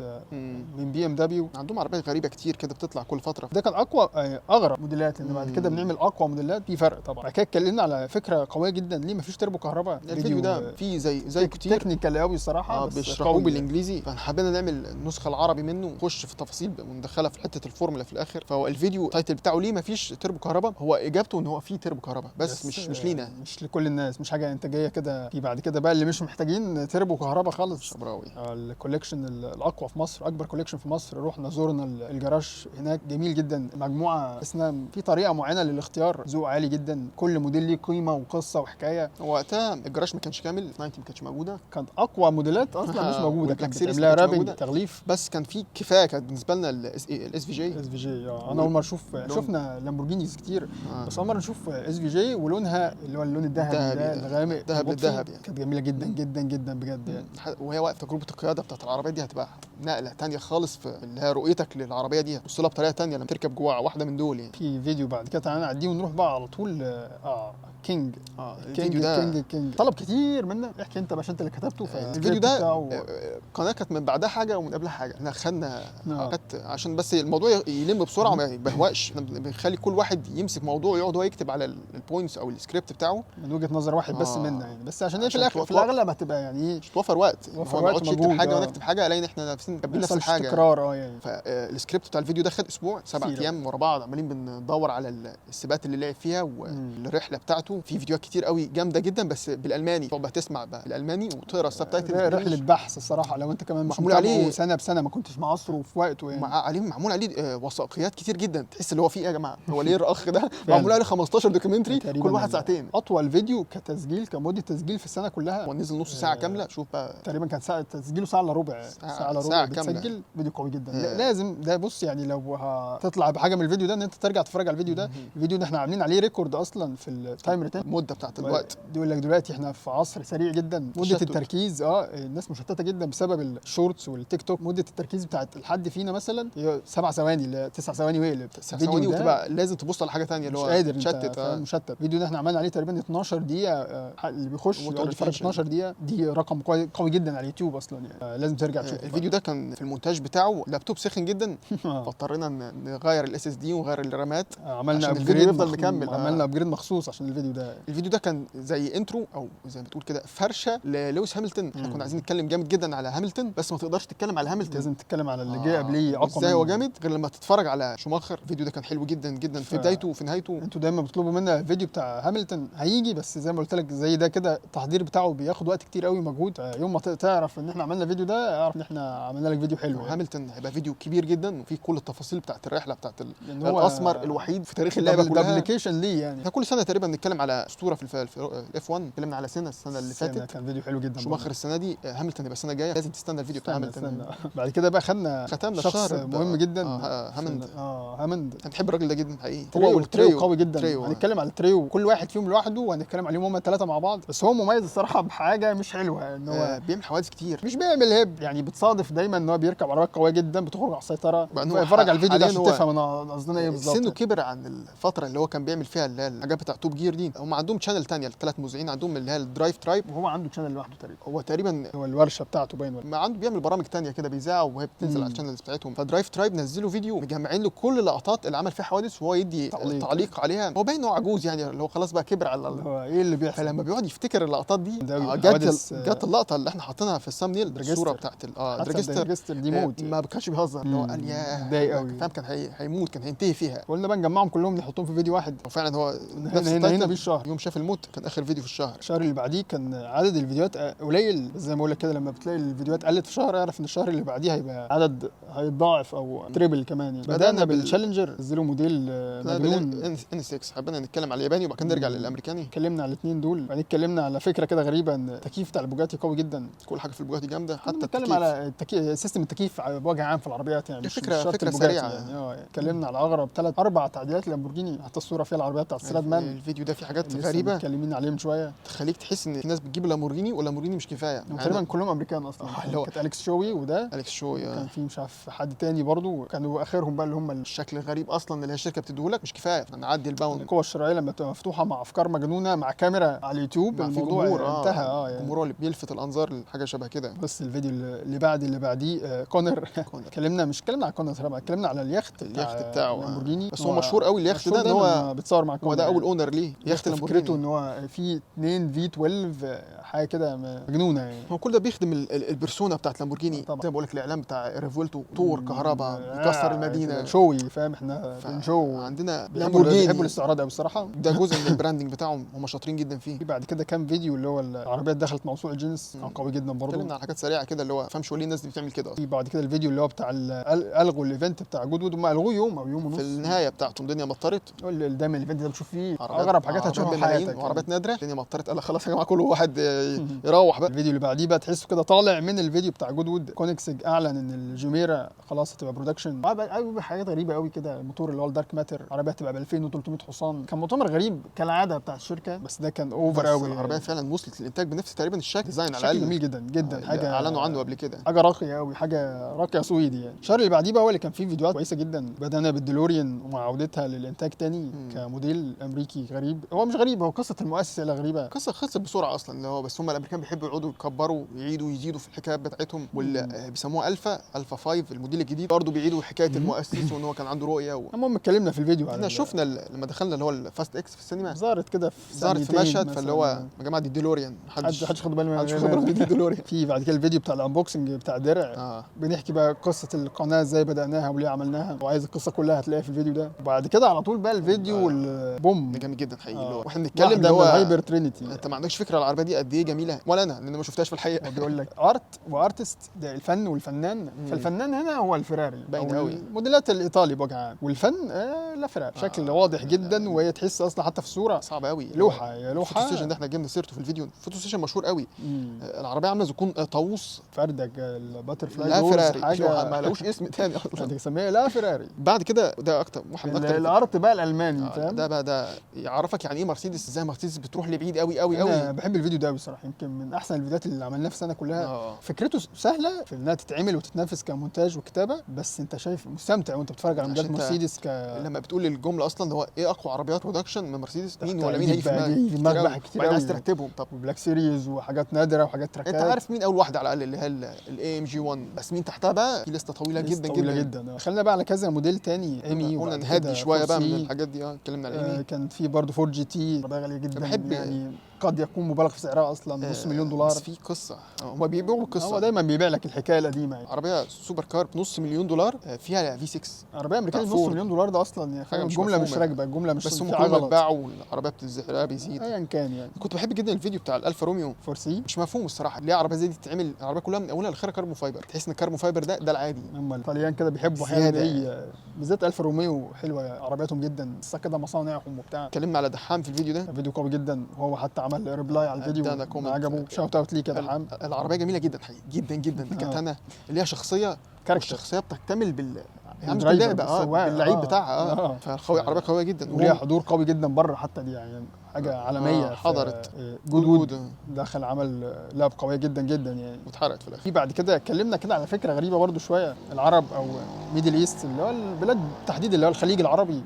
من بي ام دبليو. عندهم عربيات غريبه كتير كده بتطلع كل فتره. ده كان اقوى اغرب موديلات. ان بعد كده بنعمل اقوى موديلات، في فرق طبعا. بعد كده اتكلمنا على فكره قويه جدا، ليه مفيش تيربو كهرباء. الفيديو ده فيه زي كتير تكنيكال قوي الصراحه، بس بيشرحوه بالانجليزي، فحبينا نعمل النسخه العربي منه، نخش في التفاصيل وندخلها في حته الفورمولا في الاخر. فهو الفيديو التايتل بتاعه ليه مفيش تيربو كهرباء، هو اجابته ان هو فيه تيربو كهرباء بس مش لينا، مش لكل الناس، مش حاجه انتاجيه كده. في بعد كده بقى اللي مش محتاجين تيربو كهرباء خالص. شبراوي الكوليكشن الاقوى في مصر، اكبر كوليكشن في مصر. رحنا زورنا الجراج هناك، جميل جدا. مجموعه اسمها في طريقه معينه للاختيار، ذوق عالي جدا. كل موديل ليه قيمه وقصه وحكايه. وقتها الجراج ما كانش كامل، 90 ما كانتش موجوده، كانت اقوى موديلات اصلا مش موجوده. كانت بتعملها رابنج تغليف بس كان في كفايه. كانت بالنسبه لنا الاس في جي. انا اول مره شفنا لامبورجينيز كتير، بس اول مره نشوف اس في جي ولونها اللي هو اللون الذهبي ده الغامق، ذهب للذهب يعني. كانت جميله جدا جدا جدا بجد يعني. وهي واقفه تجربه القياده بتاعت العربيه دي هتبقى نقله تانية خالص في اللي هي رؤيتك للعربيه دي، هتبص لها بطريقه تانية لما تركب جوه واحده من دول يعني. في فيديو بعد كده تعالى نعديه ونروح بقى على طول كينج. الفيديو ده كينج طلب كتير منا. احكي انت عشان انت اللي كتبته. الفيديو ده القناه كانت من بعدها حاجه ومن قبلها حاجه. احنا خدنا حاجات عشان بس الموضوع يلم بسرعه وما يبهوقش. احنا بنخلي كل واحد يمسك موضوع يقعد هو يكتب على البوينتس او السكريبت بتاعه من وجهه نظر واحد بس منا يعني. بس عشان في الاخر في الاغلب هتبقى يعني مش توفر وقت. توفر هو ما يقعدش يكتب حاجه وانا ونكتب حاجه، الاقي ان احنا نفسنا كاتبين نفس الحاجه تكرار يعني. فالسكريبت بتاع الفيديو ده خد اسبوع، 7 ايام ورا بعض عمالين بندور على السباقات اللي لعب فيها والرحله بتاعته. في فيديوهات كتير قوي جامده جدا بس بالالماني، تقعد تسمع بالالماني وتقرا السبتايتل. رحله بحث الصراحه. لو انت كمان معمول عليه سنه بسنه، ما كنتش معاصره في وقته يعني. معمول عليه وثائقيات كتير جدا، تحس اللي هو فيه ايه يا جماعه، هو ليه الاخ ده معمول عليه 15 دوكيومنتري كل واحد ساعتين. اطول فيديو كتسجيل كمده تسجيل في السنه كلها، ونزل نص ساعه كامله. شوف بقى تقريبا كان ساعه تسجيله، ساعه الا ربع، ساعه الا ربع بتسجل فيديو قوي جدا. لازم ده. بص يعني لو هتطلع بحاجه من الفيديو ده ان انت ترجع تتفرج على الفيديو ده. الفيديو ده احنا عاملين عليه ريكورد اصلا في التايم ريتين، المده بتاعت الوقت. بيقول لك دلوقتي احنا في عصر سريع جدا، مده التركيز الناس مشتته جدا بسبب الشورتس والتيك توك. مده التركيز بتاعت الحد فينا مثلا هي 7 ثواني ل 9 ثواني ويقلب. 9 ثواني وتبقى لازم تبص على حاجه ثانيه اللي هو مش قادر مشتت. مشتت. الفيديو ده احنا عملنا عليه تقريبا 12 دقيقه. اللي بيخش يقعد يتفرج 12 دقيقه، دي رقم قوي جدا على اليوتيوب اصلا يعني. لازم ترجع تشوف الفيديو ده. كان في المونتاج بتاعه لابتوب سخن جدا فاضطرينا نغير الاس اس دي ونغير الرامات. عملنا الفيديو يفضل مكمل. عملنا ابجريد مخصوص عشان الفيديو ده كان زي انترو او زي ما تقول كده فرشه للويس هامilton. احنا كنا عايزين نتكلم جامد جدا على هامilton، بس ما تقدرش تتكلم على هامilton، لازم تتكلم على اللي جاي قبليه اقوى. ازاي هو جامد غير لما تتفرج على شوماخر. الفيديو ده كان حلو جدا جدا في بدايته وفي نهايته. انتوا دايما بتطلبوا منا الفيديو بتاع هامilton، هيجي بس زي ما قلت لك زي ده كده التحضير بتاعه بياخد وقت كتير قوي مجهود. يوم ما تعرف ان احنا عملنا الفيديو ده، اعرف ان احنا عملنا لك فيديو حلو. هامilton هيبقى فيديو كبير جدا وفيه كل التفاصيل بتاعت الرحله بتاعت الاسمر الوحيد في تاريخ اللعبه كلها. ابلكيشن ليه يعني. احنا كل سنه تقريبا بنتكلم على اسطوره في الاف 1، اتكلمنا على سنه السنه اللي فاتت، كان فيديو حلو جدا. شوماخر السنه دي، هاملتون يبقى السنه الجايه، لازم تستنى الفيديو بتاع هاملتون. بعد كده بقى ختمنا شخص الشهر مهم جدا، هامند. هامند انا بحب الراجل ده جدا حقيقي. هو والتريو قوي جدا. تريو. هنتكلم على التريو كل واحد فيهم لوحده، وهنتكلم عليهم هم الثلاثه مع بعض. بس هو مميز الصراحه بحاجه مش حلوه، ان هو بيعمل حوادث كتير، مش بيعمل هب يعني. بتصادف دايما ان هو بيركب عربيات قويه جدا بتخرج على السيطره. هو اتفرج على الفيديو ده عشان هو تفهم انا قصدنا ايه بالظبط. سنه كبر عن الفتره اللي هو كان بيعمل فيها اللي هي الحاجات بتاع توب جير دي. هم عندهم شانل ثانيه، الثلاث مذيعين عندهم اللي هي الدرايف ترايب، وهو عنده شانل لوحده تقريبا. هو تقريبا هو الورشه بتاعته باين ولا ما عنده، بيعمل برامج تانية كده بيذاع وهي بتنزل على الشانلز بتاعتهم. فدرايف ترايب نزلوا فيديو مجمعين له كل اللقطات اللي عمل فيها حوادث وهو يدي تعليق عليها. هو باين انه عجوز يعني، اللي هو خلاص بقى كبر على هو ايه اللي بيحصل. فلما بيقعد يفتكر اللقطات دي جت اللقطه اللي احنا حاطينها في الثامنيل، الصوره بتاعت الدراجستر دي موت، ما كانش بيهزر، اللي هو قال ياه فاهم كان هيموت، كان هينتهي فيها. قلنا بقى نجمعهم كلهم نحطهم في فيديو واحد. وفعلا هو نفس هنا بالشهر يوم شاف الموت كان اخر فيديو في الشهر. الشهر اللي بعديه كان عدد الفيديوهات قليل، زي ما بقول لك كده، لما بتلاقي الفيديوهات قلت في شهر اعرف ان الشهر اللي بعديه هيبقى عدد هيتضاعف او تريبل كمان يعني. بدأنا بالتشالنجر، نزلوا موديل مجنون ان 6. حبينا نتكلم على الياباني وبعد كده نرجع للامريكاني. اتكلمنا على الاثنين دول، بعدين اتكلمنا على فكره كده غريبه ان التكييف بتاع البوجاتي قوي جدا. كل حاجه في البوجاتي جامده، حتى نتكلم على سيستم التكييف بوجه عام في العربيات يعني، مش فكره سريعه يعني. اتكلمنا على اغرب 3-4 تعديلات لامبورجيني، حتى الصوره فيها العربيه بتاعت سلاد مان. الفيديو ده فيه حاجات غريبه اتكلمنا عليه من شويه، تخليك تحس ان في ناس بتجيب لامبورجيني واللامبورجيني مش كفايه. تقريبا كلهم امريكان اصلا. كانت اليكس شوي، وده اليكس شوي كان في مش عارف حد تاني برضه، كانوا اخرهم بقى اللي هم الشكل الغريب اصلا اللي هي الشركه بتديهولك مش كفايه، نعدي الباوند. القوه الشرائيه لما تبقى مفتوحه مع افكار مجنونه مع كاميرا على اليوتيوب، الموضوع انتهى. يعني الجمهور اللي بيلفت الانظار لحاجه شبه كده. بس الفيديو اللي بعديه كونر اتكلمنا على كونر صراحه، اتكلمنا على اليخت بتاعه لامبورجيني. بس هو مشهور قوي اليخت ده، ان هو بيتصور مع كونر. هو ده اول اونر ليه يخت لامبورجيني. فكرته ان هو في 2 V12 حاجه كده مجنونه يعني. هو كل ده بيخدم البرسونا بتاعت لامبورجيني. زي ما بقول لك الاعلان بتاع ريفولتو طور كهرباء يكسر المدينه شوي، فاهم احنا بنشو عندنا بيحبوا الاستعراض قوي الصراحه. ده جزء من البراندنج بتاعهم، هم شاطرين جدا فيه. بعد كده كام فيديو اللي هو العربيات دخلت موسوعه جينيس، كان قوي جدا برضه. اتكلمنا على حاجات سريعه كده اللي هو فاهمش ليه الناس دي بتعمل كده اصلا. بعد كده الفيديو اللي هو بتاع الغوا الايفنت بتاع جودوود، هم الغوه يوم او يوم ونص. في النهايه بتاعتهم الدنيا مطرت. دايما الايفنت ده بتشوف فيه اغرب حاجات هتشوفها في حياتك، وعربيات نادره. الدنيا مطرت، قال خلاص يا جماعه كل واحد يروح بقى. الفيديو اللي بعديه بقى تحسه كده طالع من الفيديو بتاع جودوود. كونيكسج اعلن ان الجوميرا خلاص هتبقى برودكشن. حاجات غريبه قوي كده، الموتور اللي هو الدارك ماتر، عربيه هتبقى ب 2300 حصان. كان مؤتمر غريب كالعاده بتاع الشركه، بس ده كان اوفر قوي. العربيه فعلا وصلت للانتاج بنفس تقريبا الشكل، ديزاين على الاقل جميل جدا جدا. حاجه اعلنوا عنه قبل كده، حاجه راقيه قوي، حاجه راقيه سويدي يعني. الشهر اللي بعديه بقى هو اللي كان فيه فيديوهات كويسه جدا. بدانا بالديلوريان ومع عودتها للانتاج تاني كموديل امريكي غريب. هو مش غريب، هو قصه المؤسس اللي غريبه. قصه خلصت بسرعه اصلا، اللي هو بس هم الامريكان بيحبوا يقعدوا يكبروا يعيدوا يزيدوا في الحكايات بتاعتهم، واللي بيسموها الفا 5 الموديل الجديد برضه بيعيدوا حكايه المؤسس وان هو كان عنده رؤيه المهم اتكلمنا في الفيديو احنا شفنا لما دخلنا اللي هو الفاست اكس في السينما، ظهرت كده في مشهد، فاللي هو يا جماعه دي ديلوريان، محدش خد باله من دي ديلوريان. في بعد كده الفيديو بتاع الانبوكسنج بتاع درع، بنحكي بقى قصه القناه ازاي بداناها وليه عملناها، وعايز القصه كلها هتلاقيها في الفيديو ده. وبعد كده على طول بقى الفيديو البوم ده جامد جدا حقيقي. واحنا بنتكلم اللي هو هايبر ترينيتي. انت ما عندكش فكره العربيه دي قد ايه جميله، ولا انا لان ما شفتهاش في الحقيقه. بيقول لك ارت وارتست، ده الفن والفنان. فالفنان هنا هو الفيراري، باين قوي الموديلات الايطالي بوجه عام، والفن لا فيراري بشكل واضح جدا. وهي تحس اصلا حتى في الصوره صعبه قوي، لوحه الفوتو ستيشن ده احنا جبنا سيرته في الفيديو، الفوتو ستيشن مشهور قوي. العربيه عامله زي يكون طاووس فردك الباتر فلاي، لا فيراري حاجه ما لهوش اسم تاني اصلا تسميها لا فيراري. بعد كده ده اكتر واحد من اكتر الارت بقى الالماني، فاهم؟ ده بقى ده يعرفك يعني ايه مرسيدس، ازاي مرسيدس بتروح لبعيد قوي قوي قوي. انا بحب الفيديو ده بصراحه، يمكن من احسن الفيديوهات اللي عملناها في السنه كلها. فكرته سهله في انها تتعمل وتتنافس كمونتاج وكتابه، بس انت شايف مستمتع وانت بتتفرج على موديل مرسيدس. لما بتقول الجمله اصلا هو ايه اقوى عربيات برودكشن من مرسيدس، مين ولا مين هيجي في دماغك كتير قوي، عايز ترتبهم. طب بلاك سيريز وحاجات نادره وحاجات تراكات. انت عارف مين اول واحده على الاقل اللي هي الاي ام جي 1، بس مين تحتها بقى في لسته طويله جدا جدا. خلينا بقى على كذا موديل تاني ايمي، قلنا نهدي شويه بقى من الحاجات دي. اتكلمنا على ايمي، كان في برضه 4 جي تي، عربيه غاليه جدا. بحب يعني قد يكون مبالغ في سعرها اصلا، نص مليون دولار. بس في قصه، هم بيبيعوا القصه. هو دايما بيبيع لك الحكايه القديمه يعني. عربيه سوبر كار بنص مليون دولار فيها في 6. عربيه امريكيه بتاع نص فورد. مليون دولار ده اصلا يعني حاجة مش الجمله مش مفهومة. راكبه، الجمله مش بس هم في كل ما غلط. اتباعوا العربيه بتزحلقها بيزيد. ايا كان يعني. كنت بحب جدا الفيديو بتاع الالفا روميو، فور سي مش مفهوم الصراحه ليه عربيه زي دي تتعمل، العربيه كلها من اولها لاخرها كاربون فايبر، تحس ان الكاربون فايبر ده العادي. هم الطليان كده بيحبوا احيانا زيادة. ايه، بالذات الفا روميو حلوه عربياتهم جدا، لسه كده مصانعهم وبتاع. اتكلمنا على دحام في الفيديو ده. فيديو قوي جدا، وهو حتى عمل ريبلاي على الفيديو ده كومنت. عجبه، شاوت اوت ليه كده حام. العربيه جميله جدا حقيقي، جدا جدا. دي كانت انا اللي هي شخصيه، كاركتر. الشخصيه بتكتمل يعني مش بالدرايفر، باللعبه بالسواق. باللعيب بتاعها آه. فالقوي، عربيه قويه جدا. وليها حضور قوي جدا بره حتى، دي يعني حاجه عالميه. حضرت جود دخل عمل لعب قويه جدا جدا يعني، واتحرقت في الاخر. في بعد كده اتكلمنا كده على فكره غريبه برضو شويه. العرب او ميدل ايست اللي هو البلاد تحديدا اللي هو الخليج العربي،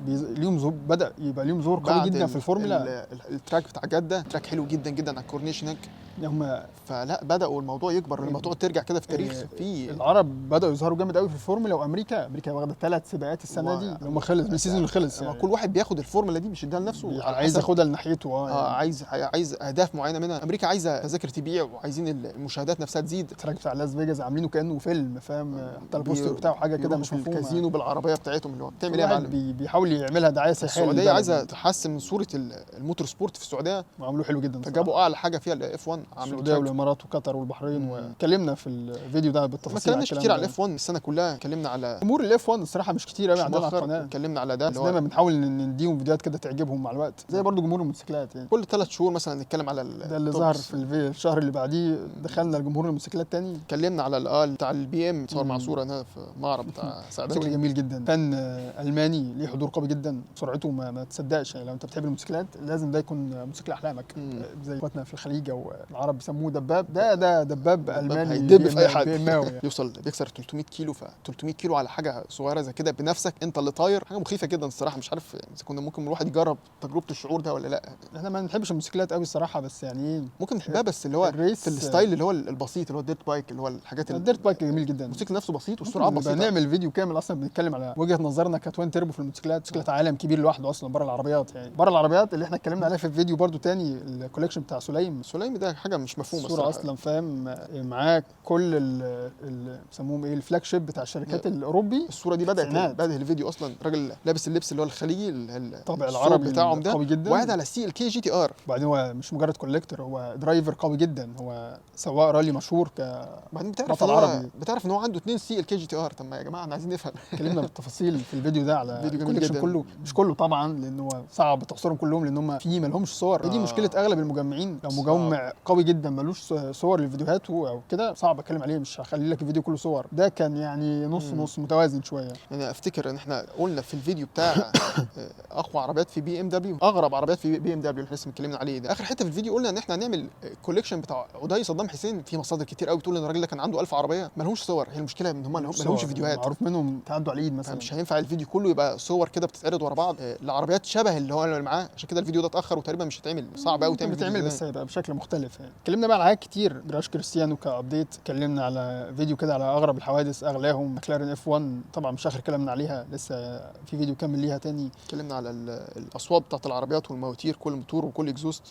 ليهم بدا يبقى ليهم ظهور قوي جدا في الفورمولا. التراك بتاع جده تراك حلو جدا جدا على الكورنيش هناك. هم فلا بداوا الموضوع يكبر لما تقعد ترجع كده في تاريخ في العرب بداوا يظهروا جامد قوي في الفورمولا. وامريكا واخده 3 سباقات السنه دي اللي هم خلص من السيزون اللي خلص يعني. كل واحد بياخد الفورمولا دي مش يديها لنفسه، عايز ياخدها لناحيته. يعني. عايز اهداف معينه منها. امريكا عايزه تذاكر تبيع، وعايزين المشاهدات نفسها تزيد. التراك بتاع لاس فيجاس عاملينه كانه فيلم، فاهم؟ حتى البوستر بتاعه حاجه كده مش مفهومه. الكازينو بالعربيه بتاعتهم اللي هو بتعمل ايه يا معلم؟ بيحاول يعملها دعايه سياحيه. السعوديه عايزه تحسن من صوره الموتور سبورت في السعوديه، وعملوه حلو جدا. فجابوا اعلى حاجه فيها الاف 1. السعوديه والامارات وقطر والبحرين. واتكلمنا في الفيديو ده بالتفاصيل. ما اتكلمناش كتير على الاف 1 السنه كلها، اتكلمنا على جمهور الاف 1 الصراحه مش كتير قوي عندنا على القناه. اتكلمنا على ده، بس دايما بنحاول نديهم فيديوهات كده تعجبهم مع الوقت، زي برضو جمهور الموتوسيكلات يعني. كل 3 شهور مثلا نتكلم على ده اللي ظهر في الشهر اللي بعديه، دخلنا لجمهور الموتوسيكلات تاني. اتكلمنا على بتاع البي ام، صور مع صوره هنا في معرض بتاع سعد. شكل جميل جدا، فن الماني ليه حضور قوي جدا، سرعته ما تصدقش يعني. لو انت بتحب الموتوسيكلات لازم ده يكون موتوسيكل احلامك. زي اخواتنا في الخليج او العرب بيسموه دباب. ده دباب الماني هيدب في اي حد. يوصل بيكسر 300 كيلو، ف 300 كيلو على حاجه صغيره زي كده بنفسك انت اللي طاير، حاجه مخيفه جدا الصراحه. مش عارف اذا كنا ممكن الواحد يجرب تجربه الشعور ده ولا لا. احنا ما بنحبش الموتوسيكلات قوي الصراحه، بس يعني ايه، ممكن نحبها بس اللي هو الريس في الستايل اللي هو البسيط، اللي هو الديرت بايك، اللي هو الحاجات الديرت بايك جميل جدا. الموتوسيكل نفسه بسيط والسرعه بسيطه. نعمل فيديو كامل اصلا بنتكلم على وجهه نظرنا كتوين تيربو في الموتوسيكلات. موتوسيكلات عالم كبير لوحده اصلا بره العربيات يعني. بره العربيات اللي احنا اتكلمنا عليها في الفيديو برضو تاني، الكوليكشن بتاع سليم ده حاجه مش مفهومه الصوره اصلا، فاهم؟ معاه كل بيسموهم ايه، الفلاج شيب بتاع الشركات الاوروبي. الصوره دي بدات الفيديو اصلا راجل لابس اللبس اللي هو الخليجي، الطابع العربي بتاعهم ده قوي جدا، وقاعد على السي الكي جي تي ار. وبعدين هو مش مجرد كوليكتور، هو درايفر قوي جدا، هو سواق رالي مشهور بعدين بتعرف ان هو عنده 2 سي الكي جي تي ار. طب ما يا جماعه احنا عايزين نفهم. اتكلمنا بالتفاصيل في الفيديو ده على الكوليكشن كله، مش كله طبعا لان هو صعب تحصرهم كلهم، لان هم في ما لهمش صور. دي مشكله اغلب المجمعين. لو مجمع قوي جدا ملوش صور لفيديوهاته او كده صعب اتكلم عليه، مش هخلي لك الفيديو كله صور. ده كان يعني نص متوازن شويه يعني. افتكر ان احنا قلنا في الفيديو بتاع اقوى عربيات في بي ام دبليو، اغرب عربيات في بي ام دبليو اللي احنا لسه اتكلمنا عليه ده. اخر حته في الفيديو قلنا ان احنا هنعمل كوليكشن بتاع عدي صدام حسين. في مصادر كتير قوي بتقول ان الراجل ده كان عنده 1000 عربيه ما لهمش صور. هي المشكله ان هم ما لهمش فيديوهات، معروف منهم تعدوا على الايد مثلا. مش هينفع الفيديو كله يبقى صور كده بتتعرض ورا بعض لعربيات شبه اللي هو اللي معاه. عشان كده الفيديو ده اتاخر وتقريبا مش هيتعمل. صعب قوي تعمل بس هيبقى بشكل مختلف يعني. اتكلمنا بقى على حاجات كتير، جراج كريستيانو كابديت، اتكلمنا على فيديو كده على اغرب الحوادث اغلاهم ماكلارين اف 1. طبعا مش اخر كلامنا عليها، لسه في فيديو كامل ليها تاني. اتكلمنا على الاصوات بتاعت العربيات والمواتير، كل موتور وكل اكزوست،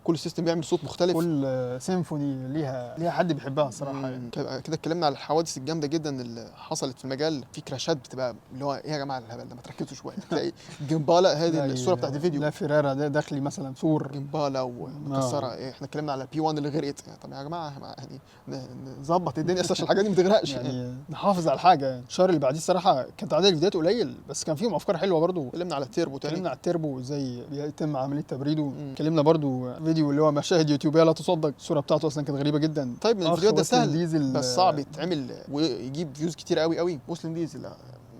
كل سيستم بيعمل صوت مختلف. كل سيمفوني ليها حد بيحبها الصراحه يعني. كده اتكلمنا على الحوادث الجامده جدا اللي حصلت في المجال. في كراشات بتبقى اللي هو ايه يا جماعه الهبل ده، ما تركزوا شويه. تلاقي جمبالا، هذه الصوره بتاعت الفيديو، لا فيرارا ده داخلي مثلا سور جمبالا ومكسره. احنا اتكلمنا على بي 1 اللي غرقت. طب يا جماعه يعني نظبط الدنيا عشان الحاجات دي ما تغرقش يعني. نحافظ على الحاجه. الشهر اللي بعديه الصراحه كانت عدد الفيديوهات قليل، بس كان فيهم افكار حلوه برضو. اتكلمنا على التيربو تاني، اتكلمنا على التيربو ازاي بيتم عمليه تبريده. اتكلمنا برضو فيديو اللي هو مشاهد يوتيوبيه لا تصدق، الصوره بتاعته اصلا كانت غريبه جدا. طيب من الفيديو ده سهل بس صعب يتعمل ويجيب فيوز كتير قوي. مسلم ديزل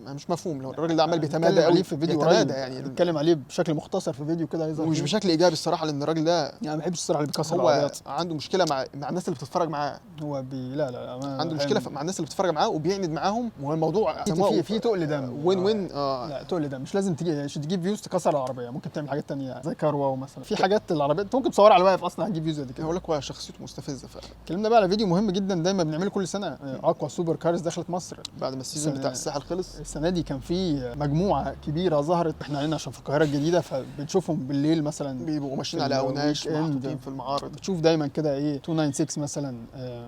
مش مفهوم. لو الراجل ده عمال بيتمادى قوي في فيديو يعني نتكلم عليه بشكل مختصر في فيديو كده يظهر، ومش بشكل ايجابي الصراحه، لان الراجل ده يعني ما بحبش الصراحه اللي بيكسر هو العربيات. عنده مشكله مع الناس اللي بتتفرج معاه. هو لا عنده مشكله مع الناس اللي بتتفرج معاه وبيعند معاهم، والموضوع في تقل دم. وين لا تقل دم مش لازم تجيب فيوز تكسر العربيه. ممكن تعمل حاجات تانية زي كارواو مثلا. في حاجات العربيات انت ممكن تصورها على واقف اصلا هتجيب فيوز قد كده. بقول لك هو شخصيته مستفزه. اتكلمنا بقى على فيديو مهم جدا دايما بنعمله كل سنه، اقوى سوبر كارز دخلت مصر بعد ما السيزون بتاع الساحل خلص. السنه دي كان في مجموعه كبيره ظهرت، احنا هنا عشان في القاهره الجديده فبنشوفهم بالليل مثلا، بيبقوا ماشيين على اوناش محطوطين في المعارض. بتشوف دايما كده ايه 296 مثلا،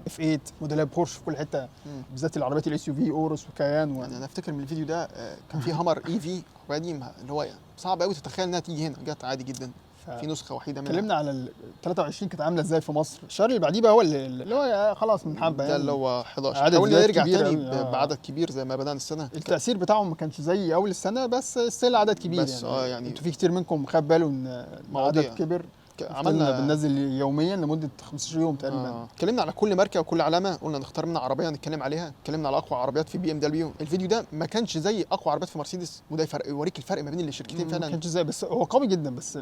اف 8 موديلات بورش في كل حته، بالذات العربيات الاس يو في اورس وكيان يعني انا افتكر من الفيديو ده كان في همر اي في قديم، اللي هو صعب قوي تتخيل انها تيجي هنا، جت عادي جدا في نسخه وحيده منها. اتكلمنا على ال 23 كانت عامله ازاي في مصر. الشهر اللي بعديه بقى هو اللي هو خلاص من حبه ده يعني اللي هو 11 عدد حاولنا فيديوهات نرجع كبير تاني أوي. بعدد كبير زي ما بدأنا السنه. التأثير بتاعهم ما كانش زي اول السنه، بس ستيل عدد كبير بس يعني انتوا في كتير منكم خد باله ان العدد كبر. عملنا بننزل يوميا لمده 15 يوم تقريبا. اتكلمنا على كل ماركه وكل علامه، قلنا نختار منها عربيه نتكلم عليها. اتكلمنا على اقوى عربيات في بي ام دبليو. الفيديو ده ما كانش زي اقوى عربيات في مرسيدس، وده يوريك الفرق ما بين الشركتين فعلا. ما كانش زي، بس هو قوي جدا، بس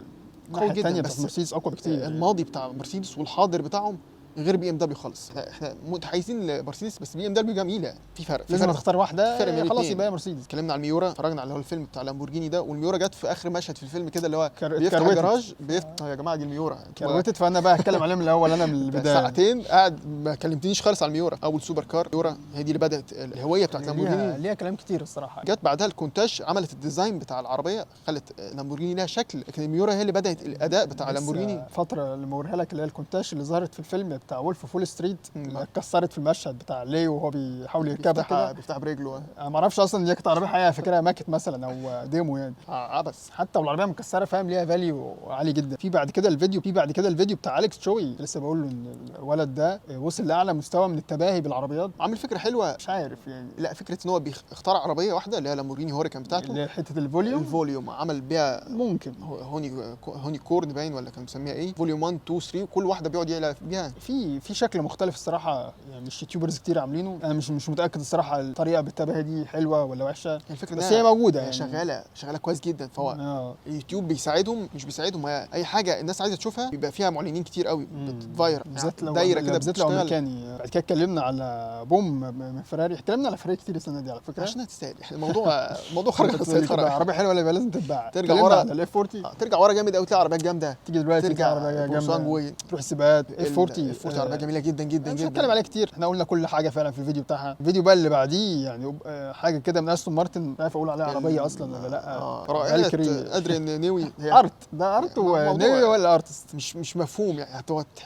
قوي جدا، بس مرسيدس اقوى بكتير. الماضي بتاع مرسيدس والحاضر بتاعهم غير بي ام دبليو خالص. احنا متحيزين لمرسيدس، بس بي ام دبليو جميله، في فرق. لازم تختار واحده خلاص يبقى مرسيدس. اتكلمنا على الميورا، اتفرجنا على الفيلم بتاع لامبورجيني ده، والميورا جت في اخر مشهد في الفيلم كده اللي هو بيفتح الجراج يا جماعه دي الميورا كروتت. فانا بقى هتكلم عليها من الاول، انا من البدايه ساعتين قاعد ما كلمتنيش خالص على الميورا. اول سوبر كار ميورا هي دي اللي بدات الهويه بتاعت لامبورجيني. ليها كلام كتير الصراحه. جت بعدها الكونتاج عملت الديزاين بتاع العربيه، خلت لامبورجيني لها شكل، لكن الميورا هي اللي بدات الاداء بتاع لامبورجيني. فتره اللي موريها لك اللي هي الكونتاج اللي ظهرت في الفيلم بتاع وولف فول ستريت، اللي اتكسرت في المشهد بتاع ليو وهو بيحاول يركبها كده، بيفتح برجله. انا ما اعرفش اصلا دي كانت عربيه حقيقيه، فاكرها ماكت مثلا او ديمو يعني. عبس. حتى والعربيه مكسره فاهم، ليها فاليو عالي جدا. في بعد كده الفيديو بتاع اليكس تشوي، لسه بقول له ان الولد ده وصل لاعلى مستوى من التباهي بالعربيات. عامل فكره حلوه، مش عارف يعني. لا فكره ان هو بيختار عربيه واحده اللي هي لامبورجيني هوريكان بتاعته، اللي هي حته الفوليوم عمل بيها ممكن هوني كورن باين ولا كان مسميها ايه، فوليوم 1 2 3، كل واحده بيقعد يلعب بيها. في شكل مختلف الصراحه يعني، مش يوتيوبرز كتير عاملينه. انا مش متاكد الصراحه الطريقه بالتباهي دي حلوه ولا وحشه، الفكره بس هي موجوده يعني، شغاله كويس جدا. فهو اليوتيوب بيساعدهم، مش بيساعدهم، اي حاجه الناس عايزه تشوفها بيبقى فيها معلنين كتير قوي بتتفاير، بالذات لو دايره كده بالذات لو امريكاني. بعد كده اتكلمنا على بوم من فيراري. اتكلمنا على فيراري كتير السنه دي على فكره عشان تستاهل. موضوع خارج عن السيطره. عربيه حلوه اللي يبقى لازم تتباع. ترجع ورا على الاف 40، ترجع ورا جامد قوي، تلاقي عربيات جامده. تيجي دلوقتي ترجع عربيه جامده، تروح السباقات. اف 40 عربيه جميله جدا جدا مش جدا. هنتكلم عليها كتير، احنا قلنا كل حاجه فعلا في الفيديو بتاعها. الفيديو بقى اللي بعديه يعني حاجه كده من استون مارتن، مش عارف اقول عليها عربيه اصلا ولا لا. رائعه ادريان نيوي. ارت ده ارت ونيوي ولا ارتست، مش مفهوم يعني.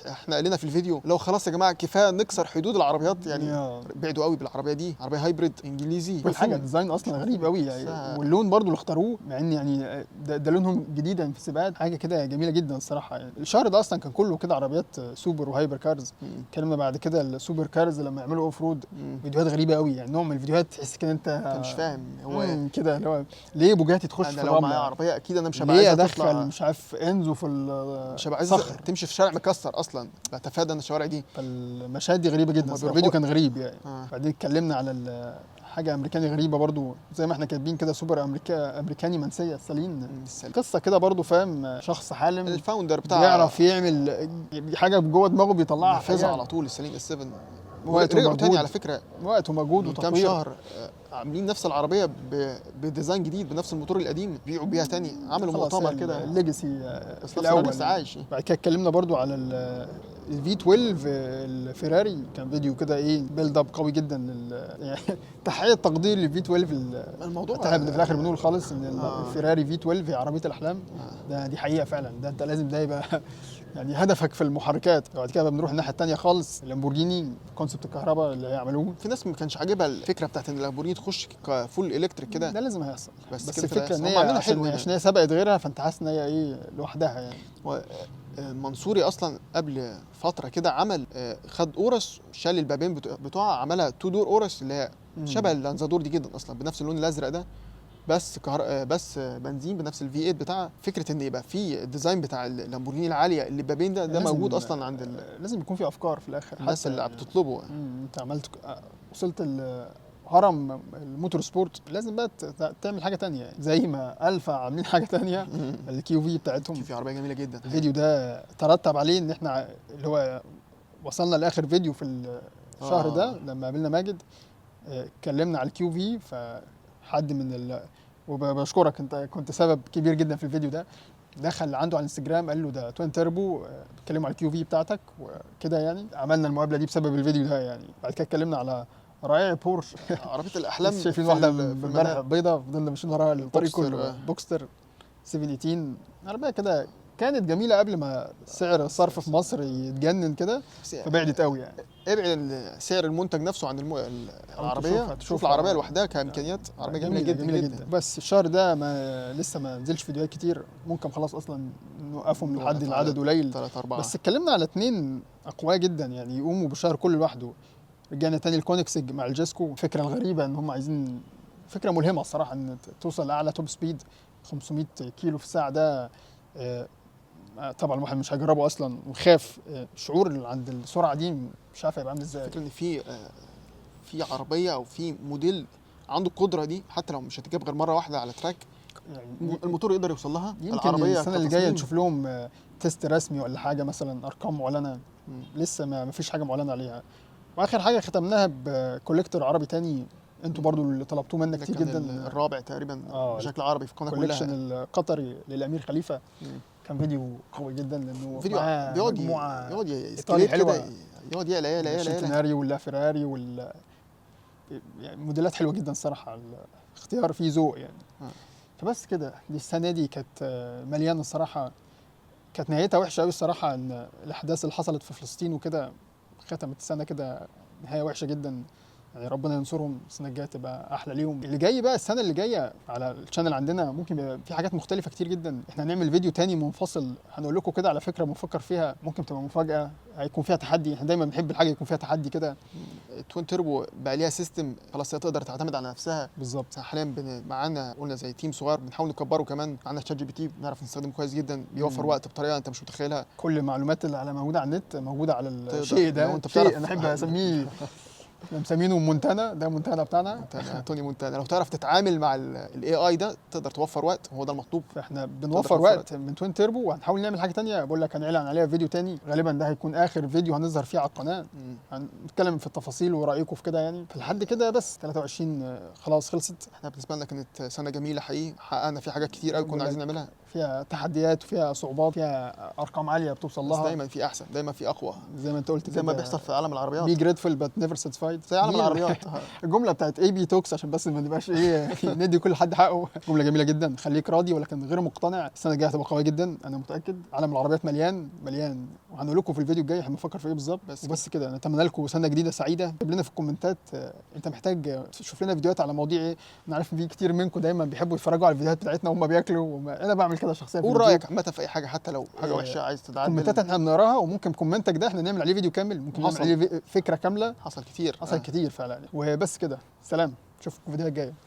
احنا قلنا في الفيديو لو خلاص يا جماعه كفايه نكسر حدود العربيات يعني. بعدوا قوي بالعربيه دي، عربيه هايبريد انجليزي. كل حاجه ديزاين اصلا غريب قوي يعني، واللون برضو اللي اختاروه، مع ان يعني ده لونهم جديدا في السباقات، حاجه كده جميله جدا الصراحه يعني. الشهر ده اصلا كان كله كده عربيات سوبر وهايبر كارز. اتكلمنا بعد كده السوبر كارز لما يعملوا اوف رود، فيديوهات غريبه قوي يعني، نوع من الفيديوهات تحس كده انت مش فاهم هو كده اللي هو ليه بوجاتي تخش في الرمله. لو معايا عربيه اكيد انا مش هبقى عايز ادخل مش عارف انزو في مش هبقى عايز تمشي في شارع مكسر اصلا، بتفادى ان الشوارع دي. فالمشاهد دي غريبه جدا. الفيديو كان غريب يعني. بعدين اتكلمنا على حاجه امريكاني غريبه برضو، زي ما احنا كاتبين كده، سوبر امريكاني منسيه سالين. قصه كده برضو فاهم، شخص حالم الفاوندر بتاع بيعرف يعمل حاجه جوه دماغه بيطلعها فاز على طول. السالين اس 7 رجعوا تاني على فكره، وقت ومجهود وتطوير. كام شهر عاملين نفس العربيه بديزاين جديد بنفس الموتور القديم، بيبيعوا بيها تاني. عملوا مؤتمر كده الليجاسي في الاول عايش. بعد كده اتكلمنا برضو على الفي 12 الفيراري، كان فيديو كده ايه بيلد اب قوي جدا يعني تحيه تقدير للفي 12. الموضوع احنا في الاخر بنقول خالص ان الفيراري في 12 هي عربيه الاحلام. دي حقيقه فعلا، ده انت لازم ده يبقى يعني هدفك في المحركات. بعد كده بنروح الناحيه الثانيه خالص، اللامبورجيني كونسبت الكهرباء اللي هيعملوه. في ناس ما كانش عاجبها الفكره بتاعت ان اللامبورجيني تخش كفول الكتريك كده، ده لازم هيحصل. بس الفكره ان هي عشان هي سبقت غيرها، فانت حاسس ان هي ايه لوحدها يعني. المنصوري اصلا قبل فتره كده عمل خد اورس، شال البابين بتوعها، عملها تو دور اورس اللي هي شبه اللانزادور دي جدا اصلا، بنفس اللون الازرق ده، بس بنزين بنفس الفي 8 بتاعها. فكره ان يبقى في الديزاين بتاع اللامبورجيني العاليه اللي بابين ده موجود اصلا عند لازم يكون في افكار في الاخر الناس اللي بتطلبه. انت وصلت هرم الموتور سبورت، لازم بقى تعمل حاجه تانية يعني. زي ما الفا عاملين حاجه تانية الكيو في بتاعتهم. في عربيه جميله جدا. الفيديو ده ترتب عليه ان احنا اللي هو وصلنا لاخر فيديو في الشهر ده لما قابلنا ماجد، اتكلمنا على الكيو في. فحد من وبشكرك، انت كنت سبب كبير جدا في الفيديو ده. دخل عنده على الانستجرام قال له ده توين تيربو، بيتكلموا على الكيو في بتاعتك وكده يعني. عملنا المقابله دي بسبب الفيديو ده يعني. بعد كده اتكلمنا على رائع بورش عربيه الاحلام لسه شايفين في واحده في امبارح المنام. بيضه، فضلنا ماشيين وراها الطريق بوكستر، كله. بوكستر 718 عربيه كده كانت جميله قبل ما سعر الصرف في مصر يتجنن كده، بس فبعدت قوي يعني. ابعد سعر المنتج نفسه عن العربيه، تشوف شوف العربيه لوحدها كامكانيات، عربيه جميله جدا جميله جدا. جدا. بس الشهر ده لسه ما نزلش فيديوهات كتير، ممكن خلاص اصلا نوقفهم لحد العدد قليل. 3 4 بس اتكلمنا على اتنين اقوياء جدا يعني يقوموا بالشهر كله لوحده. رجعنا تاني الكونكسج مع الجيسكو. الفكره الغريبه ان هم عايزين، فكره ملهمه الصراحه، ان توصل لاعلى توب سبيد 500 كيلو في الساعه. ده طبعا الواحد مش هيجربه اصلا وخاف. الشعور اللي عند السرعه دي مش عارف هيبقى عامل ازاي. فكرة ان في عربيه او في موديل عنده القدره دي، حتى لو مش هتجاب غير مره واحده على تراك، يعني الموتور يقدر يوصل لها. يمكن العربيه السنه اللي جايه كتصميم. نشوف لهم تيست رسمي ولا حاجه، مثلا ارقام معلنه. مم. لسه ما فيش حاجه معلنه عليها. واخر حاجه ختمناها بكوليكتور عربي تاني، انتوا برضو اللي طلبتوه منا ده كتير كان جدا. الرابع تقريبا آه، بشكل عربي في القناه كوليكشن كلها. القطري للامير خليفه. مم. كان فيديو قوي جدا لانه فيديو معاه بيقعد مجموعه يقعد إيطالي يسكليت حلوة. كده، يقعد يعلى يعلى يعلى يعلى. الشنتناري ولا فيراري يعني موديلات حلوه جدا الصراحه. الاختيار فيه ذوق يعني. فبس كده، دي السنه دي كانت مليانه الصراحه. كانت نهايتها وحشه قوي الصراحه، ان الاحداث اللي حصلت في فلسطين وكده ختمت السنه كده نهايه وحشه جدا. يعني ربنا ينصرهم، السنه الجايه تبقى احلى ليهم. اللي جاي بقى السنه اللي جايه على الشانل عندنا ممكن يبقى في حاجات مختلفه كتير جدا. احنا هنعمل فيديو تاني منفصل، هنقول لكم كده على فكره بنفكر فيها، ممكن تبقى مفاجاه، هيكون فيها تحدي. احنا دايما بنحب الحاجه يكون فيها تحدي كده. التوين تيربو بقى ليها سيستم خلاص، هي تقدر تعتمد على نفسها. بالظبط. حاليا معانا قلنا زي تيم صغير بنحاول نكبره كمان. معانا شات جي بي تي بنعرف نستخدمه كويس جدا، بيوفر وقت بطريقه انت مش متخيلها. كل المعلومات اللي موجوده على النت موجوده على تقدر الشيء ده. لو انت شيء بتعرف انا احب اسميه، احنا مسمينه مونتانا. ده مونتانا بتاعنا. توني مونتانا. لو تعرف تتعامل مع الاي اي ده تقدر توفر وقت، وهو ده المطلوب. فاحنا بنوفر وقت من توين تيربو، وهنحاول نعمل حاجه تانية بقول لك هنعلن عليها فيديو تاني. غالبا ده هيكون اخر فيديو هنظهر فيه على القناه. هنتكلم في التفاصيل ورايكم في كده يعني. فلحد كده بس 23 خلاص خلصت. احنا بالنسبه لنا كانت سنه جميله حقيقي، حققنا فيها حاجات كتير قوي كنا عايزين نعملها. فيها تحديات وفيها صعوبات، فيها ارقام عاليه بتوصل بس لها. دايما في احسن، دايما في اقوى، زي ما انت قلت زي ما بيحصل في عالم العربيات. بي جريتفul but never satisfied. زي عالم العربيات. الجمله بتاعت اي بي توكس، عشان بس ما نبقاش ندي كل حد حقه. جمله جميله جدا. خليك راضي ولكن غير مقتنع. السنه الجايه هتبقى قويه جدا، انا متاكد. عالم العربيات مليان مليان، وهنقول لكم في الفيديو الجاي هنفكر في ايه بالظبط. وبس كده، نتمنى لكم سنه جديده سعيده. اكتب لنا في الكومنتات انت محتاج تشوف لنا فيديوهات على مواضيع ايه. انا عارف في كتير منكم دايما بيحبوا يتفرجوا على الفيديوهات بتاعتنا وهم بياكلوا انا بعمل كده شخصيا. قول رايك عامه في اي حاجه، حتى لو حاجه وحشه عايز تتعدل. كومنتات احنا بنقراها، وممكن كومنتك ده احنا نعمل عليه فيديو كامل، ممكن نعمل عليه فكره كامله. حصل كتير حصل كتير فعلا. وبس كده، سلام، اشوفكم في الفيديوهات الجايه.